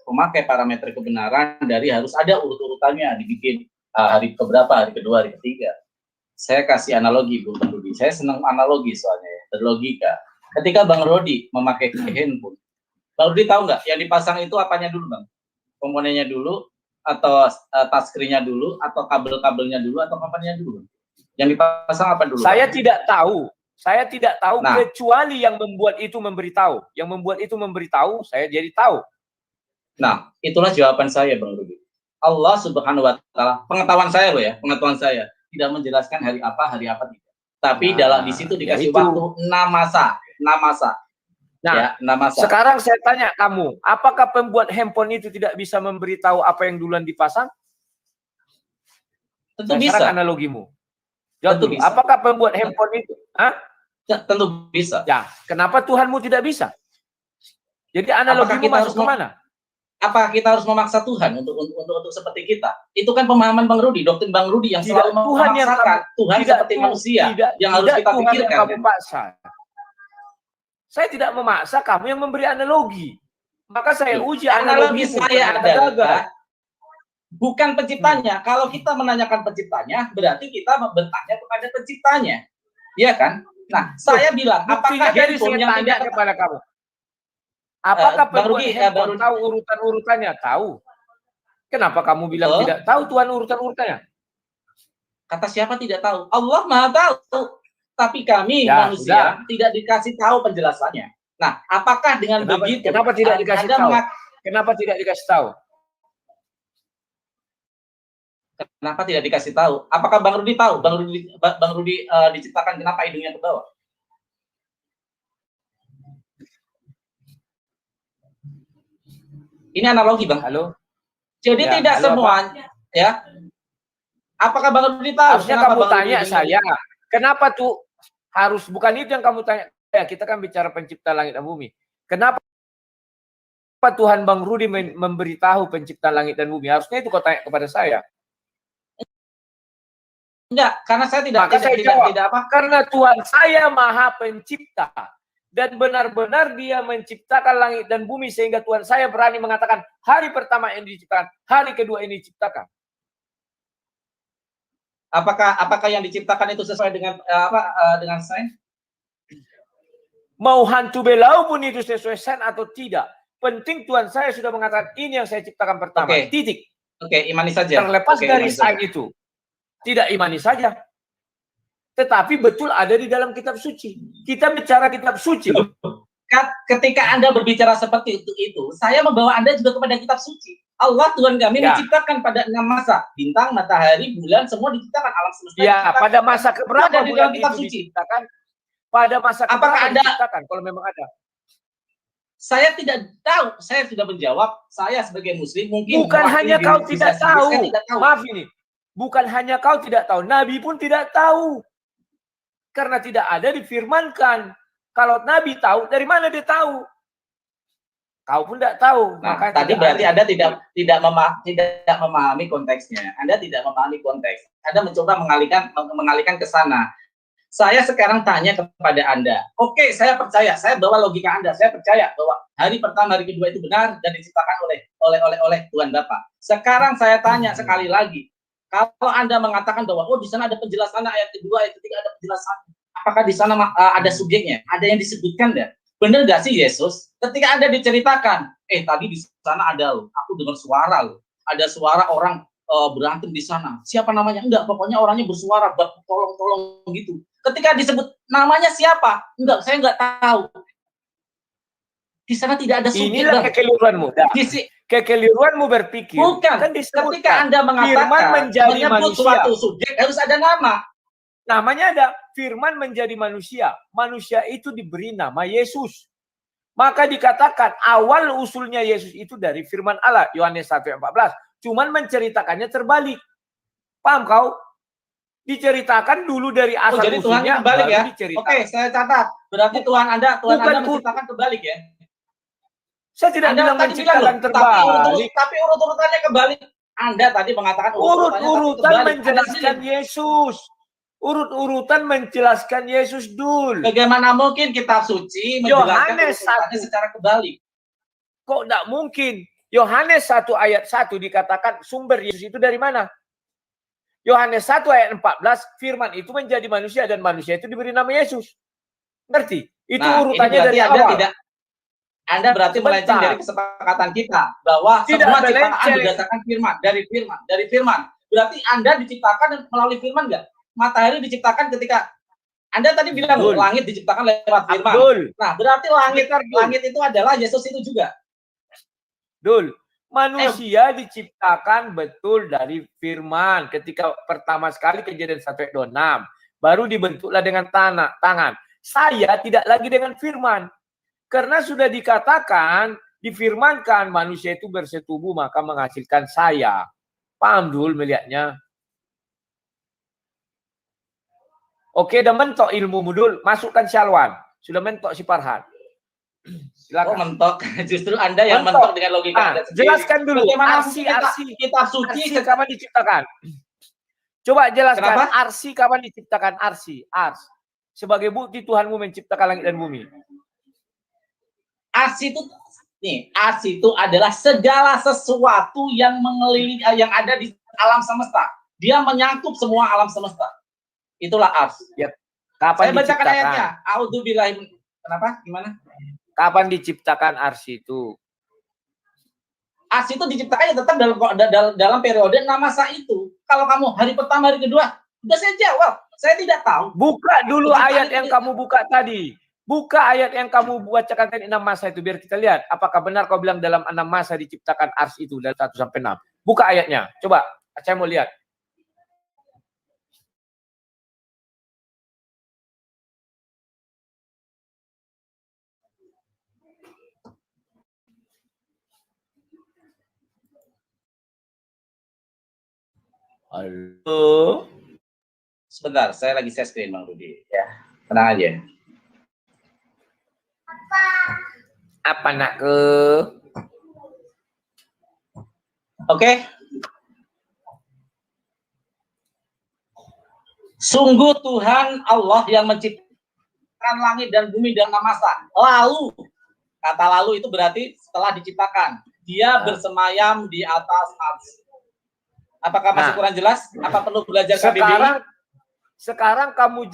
memakai parameter kebenaran dari harus ada urut-urutannya, dibikin hari keberapa, hari kedua, hari ketiga. Saya kasih analogi, Bang Rudi. Saya senang analogi soalnya, ya, berlogika. Ketika Bang Rudi memakai handphone, Bang Rudi tahu nggak yang dipasang itu apanya dulu, Bang? Komponennya dulu, atau touchscreen-nya dulu, atau kabel-kabelnya dulu, atau komponennya dulu? Yang dipasang apa dulu? Saya tidak tahu. Saya tidak tahu, Nah, kecuali yang membuat itu memberitahu. Yang membuat itu memberitahu, saya jadi tahu. Nah, itulah jawaban saya, Bang Rudi. Allah Subhanahu wa Ta'ala, pengetahuan saya loh ya, pengetahuan saya tidak menjelaskan hari apa tidak. Tapi dalam di situ dikasih waktu 6 masa. Nah, Ya, 6 masa. sekarang saya tanya kamu, apakah pembuat handphone itu tidak bisa memberitahu apa yang duluan dipasang? Tentu Nah, bisa. sekarang analogimu. Jawab Tentu dulu, bisa. apakah pembuat handphone itu? Hah? Tentu bisa. Ya, kenapa Tuhanmu tidak bisa? Jadi analogimu kita masuk harus kemana? Apakah kita harus memaksa Tuhan untuk seperti kita? Itu kan pemahaman Bang Rudi, doktrin Bang Rudi yang Tidak, selalu Tuhan yang memaksakan Tuhan tidak, seperti manusia yang harus tidak kita Tuhan pikirkan. yang kamu paksa. Saya tidak memaksa, kamu yang memberi analogi. Maka saya uji Analogi analogimu. saya Ternyata gagal. adalah bukan penciptanya. Kalau kita menanyakan penciptanya, berarti kita bertanya kepada penciptanya. Iya kan? Nah, saya bilang, Buktinya apakah dari handphone saya yang tanya tidak kepada kamu. Apakah Bang pembuat Rudi, handphone Bang Rudi. tahu urutan-urutannya? Tahu. Kenapa kamu bilang Betul. tidak tahu Tuhan urutan-urutannya? Kata siapa tidak tahu? Allah Maha tahu. Tapi kami Ya, manusia tidak dikasih tahu penjelasannya. Nah, apakah dengan begitu? Kenapa tidak dikasih Anda tahu? Kenapa tidak dikasih tahu? Kenapa tidak dikasih tahu? Apakah Bang Rudi tahu? Bang Rudi diciptakan kenapa hidungnya ke bawah? Ini analogi, Bang. Halo? Jadi Ya, tidak halo, semua Ya. Apakah Bang Rudi tahu? Harusnya Kenapa kamu Bang Rudi tanya bilang saya, gitu? kenapa tuh harus, bukan itu yang kamu tanya. Ya, kita kan bicara pencipta langit dan bumi. Kenapa Tuhan Bang Rudi memberitahu pencipta langit dan bumi? Harusnya itu kau tanya kepada saya. Enggak, karena saya tidak Maka saya jawab, tidak apa. karena Tuhan saya Maha Pencipta dan benar-benar Dia menciptakan langit dan bumi sehingga Tuhan saya berani mengatakan hari pertama ini diciptakan, hari kedua ini diciptakan. Apakah yang diciptakan itu sesuai dengan dengan sains? Mau hantu belau pun itu sesuai sains atau tidak. Penting Tuhan saya sudah mengatakan ini yang saya ciptakan pertama. Oke. Titik. Oke, imani saja. Terlepas Oke, dari imani sains saja. itu. Tidak imani saja. Tetapi betul ada di dalam kitab suci. Kita bicara kitab suci. Ketika Anda berbicara seperti itu, saya membawa Anda juga kepada kitab suci. Allah Tuhan kami menciptakan pada 6 masa. Bintang, matahari, bulan, semua diciptakan, alam semesta Ya, diciptakan. pada masa keberapa Ada di bulan dalam kitab itu suci. diciptakan? Pada masa Apakah keberapa Anda diciptakan? Kalau memang ada. Saya tidak tahu. Saya sudah menjawab. Saya sebagai Muslim mungkin Bukan hanya kau tidak tahu. Saya tidak tahu. Maaf ini. Bukan hanya kau tidak tahu. Nabi pun tidak tahu. Karena tidak ada difirmankan. Kalau Nabi tahu, dari mana dia tahu? Kau pun tidak tahu. Nah, maka tadi berarti Anda tidak memahami konteksnya. Anda tidak memahami konteks. Anda mencoba mengalihkan ke sana. Saya sekarang tanya kepada Anda. Oke, saya percaya. Saya bawa logika Anda. Saya percaya bahwa hari pertama, hari kedua itu benar dan diciptakan oleh Tuhan Bapa. Sekarang saya tanya sekali lagi. Kalau Anda mengatakan bahwa di sana ada penjelasan ayat kedua, ayat ketiga ada penjelasan. Apakah di sana ada subjeknya? Ada yang disebutkan enggak? Benar nggak sih Yesus? Ketika Anda diceritakan, tadi di sana ada loh, aku dengar suara loh. Ada suara orang berantem di sana. Siapa namanya? Enggak, pokoknya orangnya bersuara, tolong gitu. Ketika disebut namanya siapa? Enggak, saya enggak tahu. Di sana tidak ada subjek. Inilah kekeliruanmu. Kekeliruanmu berpikir. Bukan. Kan ketika Anda mengatakan menyebut suatu subjek harus ada nama. Namanya ada. Firman menjadi manusia. Manusia itu diberi nama Yesus. Maka dikatakan awal usulnya Yesus itu dari firman Allah. Yohanes 1:14. Cuman menceritakannya terbalik. Paham kau? Diceritakan dulu dari asal jadi usulnya. Tuhan kebalik ya? Oke, saya catat. Berarti Tuhan Anda menciptakan kebalik ya? Saya tidak bilang menciptakan terbalik. Tapi urut-urutannya kebalik. Anda tadi mengatakan urut-urutan menjelaskan Yesus. Urut-urutan menjelaskan Yesus dulu. Bagaimana mungkin kitab suci menjelaskan urutannya secara kebalik? Kok tidak mungkin? Yohanes 1 ayat 1 dikatakan sumber Yesus itu dari mana? Yohanes 1 ayat 14, firman itu menjadi manusia dan manusia itu diberi nama Yesus. Ngerti? Itu urutannya dari awal. Anda berarti melenceng dari kesepakatan kita bahwa semua ciptaan berdasarkan firman, dari firman. Berarti Anda diciptakan melalui firman enggak? Matahari diciptakan ketika Anda tadi bilang langit diciptakan lewat firman. Nah, berarti langit itu adalah Yesus itu juga. Manusia diciptakan betul dari firman. Ketika pertama sekali Kejadian 1:26, baru dibentuklah dengan tangan. Saya tidak lagi dengan firman. Karena sudah dikatakan, difirmankan manusia itu bersetubuh maka menghasilkan saya. Paham dulu melihatnya? Oke, udah mentok ilmu dul. Masukkan Syalwan. Sudah mentok si Farhan. Silakan. Mentok. Justru Anda yang mentok dengan logika Anda sendiri. Jelaskan dulu. Arsi kitab suci kapan diciptakan? Coba jelaskan. Arsi kapan diciptakan? Ars. Sebagai bukti Tuhanmu menciptakan langit dan bumi. Ars itu adalah segala sesuatu yang mengelilingi yang ada di alam semesta. Dia menyangkut semua alam semesta. Itulah ars. Ya. Kapan saya bacakan ayatnya. A'udzubillahi. Kenapa? Gimana? Kapan diciptakan ars itu? Ars itu diciptakannya tetap dalam periode 6 masa itu. Kalau kamu hari pertama, hari kedua, sudah saya jawab. Saya tidak tahu. Buka dulu ayat yang kamu buka tadi. Buka ayat yang kamu bacakan tadi 6 masa itu biar kita lihat apakah benar kau bilang dalam 6 masa diciptakan ars itu dari 1 sampai 6. Buka ayatnya. Coba, saya mau lihat. Halo. Sebentar, saya lagi share screen Bang Rudi. Ya, tenang aja. Apa nak ke? Oke. Sungguh Tuhan Allah yang menciptakan langit dan bumi dengan masa. Lalu, kata lalu itu berarti setelah diciptakan. Dia bersemayam di atas arsy. Apakah masih kurang jelas? Apa perlu belajar KBBI? Sekarang kamu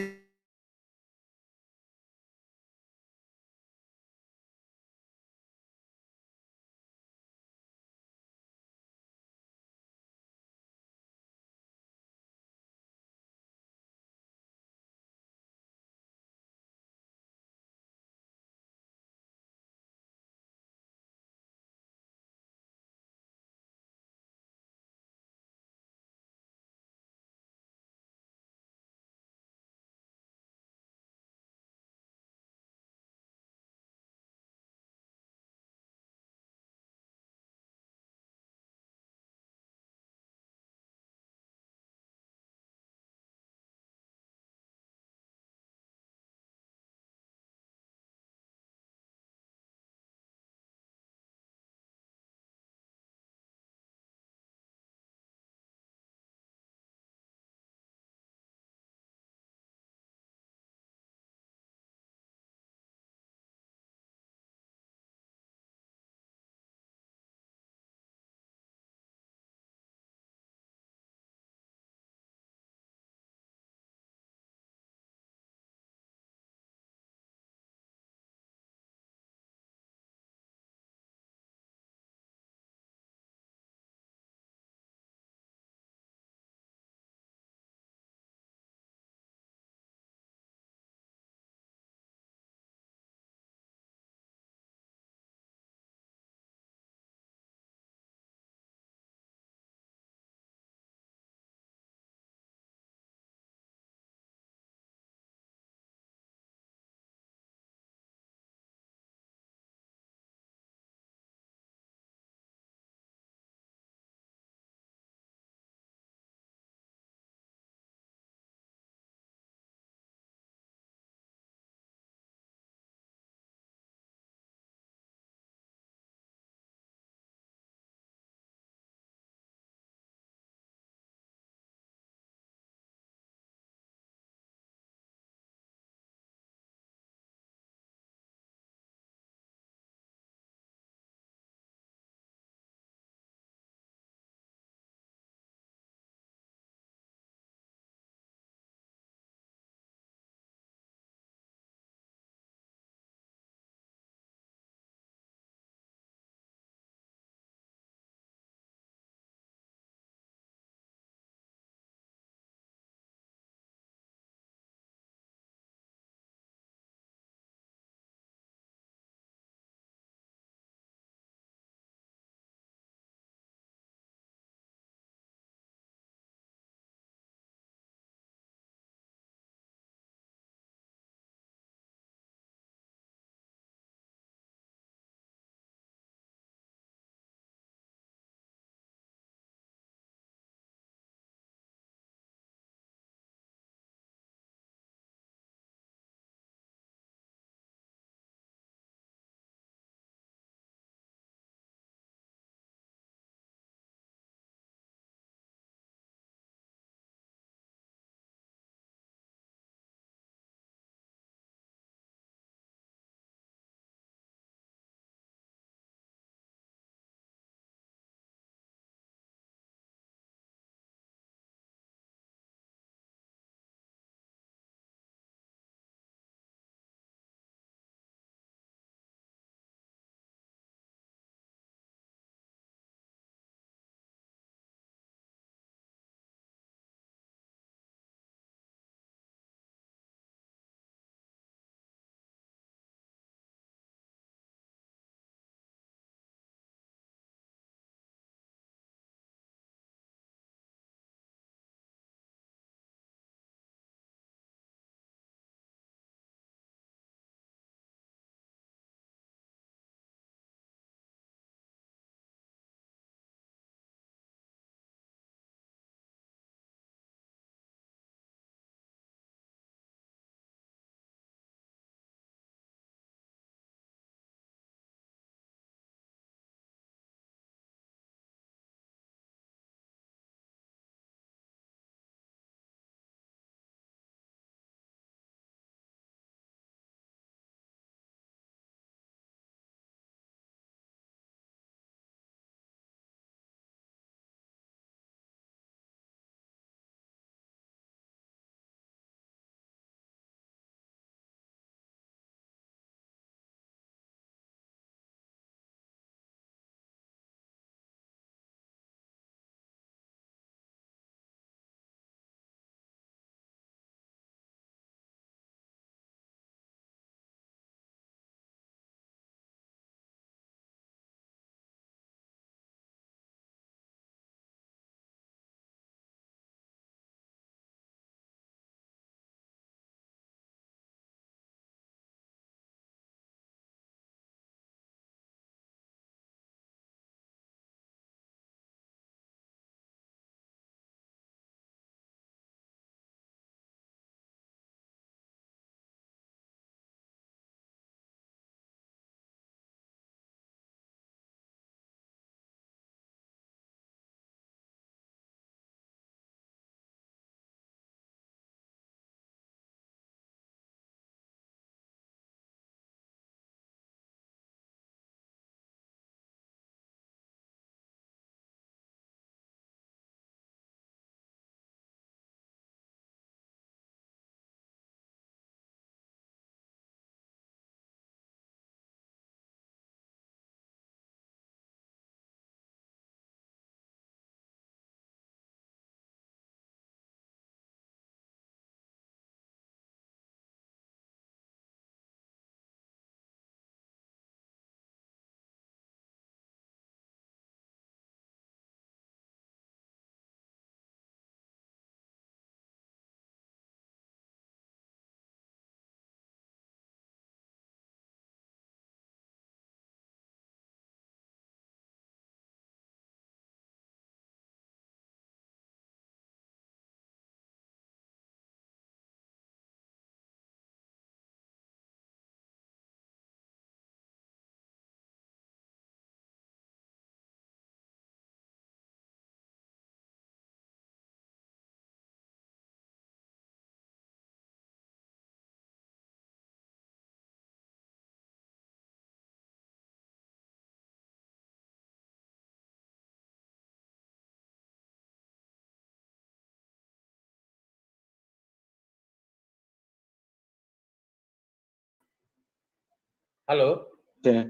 Halo. Ya.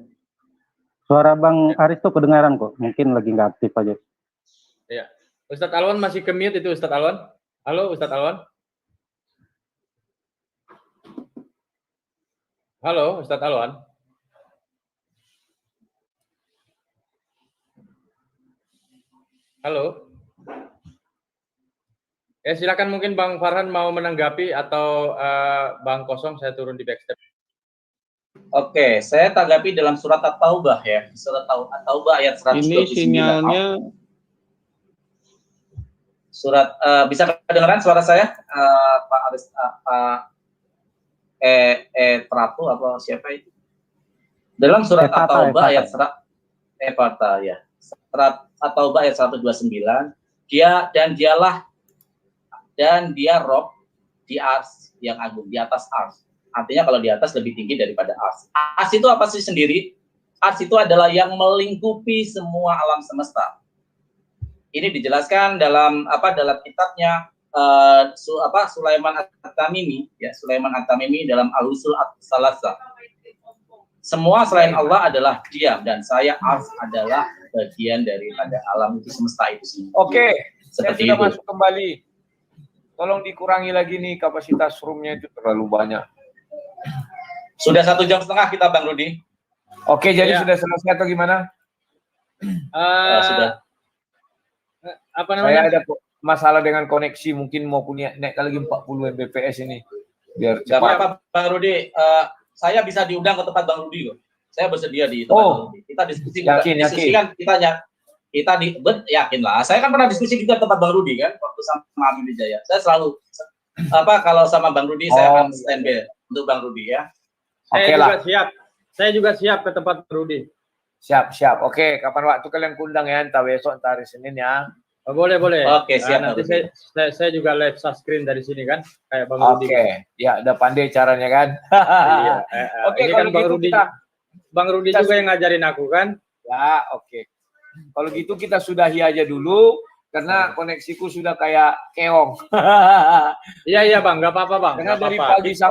Suara Bang Aris tuh kedengaran kok. Mungkin lagi nggak aktif aja. Iya. Ustadz Alwan masih ke-mute itu Ustadz Alwan. Halo Ustadz Alwan. Halo Ustadz Alwan. Halo. Ya silakan mungkin Bang Farhan mau menanggapi atau Bang Kosong saya turun di backstep. Oke, saya tanggapi dalam surat At-Taubah ya. Surat At-Taubah ayat 129. Ini sinyalnya Surat bisa kedengaran suara saya? Pak Aris Pak Prato apa siapa itu? Dalam surat At-Taubah ayat ya. Surat At-Taubah ayat 129, dia Rob di ars yang agung, di atas ars. Artinya kalau di atas lebih tinggi daripada ars. Ars itu apa sih sendiri? Ars itu adalah yang melingkupi semua alam semesta. Ini dijelaskan dalam kitabnya Sulaiman At-Tamimi ya, Sulaiman At-Tamimi dalam Al-Usul As-Salasa. Semua selain Allah adalah diam dan saya ars adalah bagian daripada alam itu semesta itu sendiri. Oke, saya Seperti sudah itu. masuk kembali. Tolong dikurangi lagi nih kapasitas roomnya itu terlalu banyak. Sudah 1,5 jam kita Bang Rudi. Oke, jadi Ya. sudah selesai atau gimana? Sudah. Apa Saya namanya? ada masalah dengan koneksi, mungkin mau punya naikkan lagi 40 Mbps ini. Biar Gak cepat. apa-apa Bang Rudi. Saya bisa diundang ke tempat Bang Rudi kok. Saya bersedia di tempat Bang Rudi. Kita diskusi Yakin. Yakin lah. Saya kan pernah diskusi juga tempat Bang Rudi kan waktu sama Abi Wijaya. Saya selalu kalau sama Bang Rudi saya akan standby untuk Bang Rudi ya. Oke lah. Saya juga siap ke tempat Rudi. Siap. Oke, kapan waktu kalian kundang ya? Entah besok, entah hari Senin ya. Oh, boleh. Oke, siap. Nanti saya juga live screen dari sini kan, kayak Bang Rudi. Oke, ya udah pandai caranya kan. Iya. Oke, Ini kalau kan Bang gitu Rudi. kita- Bang Rudi kita- juga yang ngajarin aku kan. Ya, oke. Kalau gitu kita sudahi aja dulu karena koneksiku sudah kayak keong. Iya Bang, nggak apa-apa Bang. Karena nggak dari apa-apa. pagi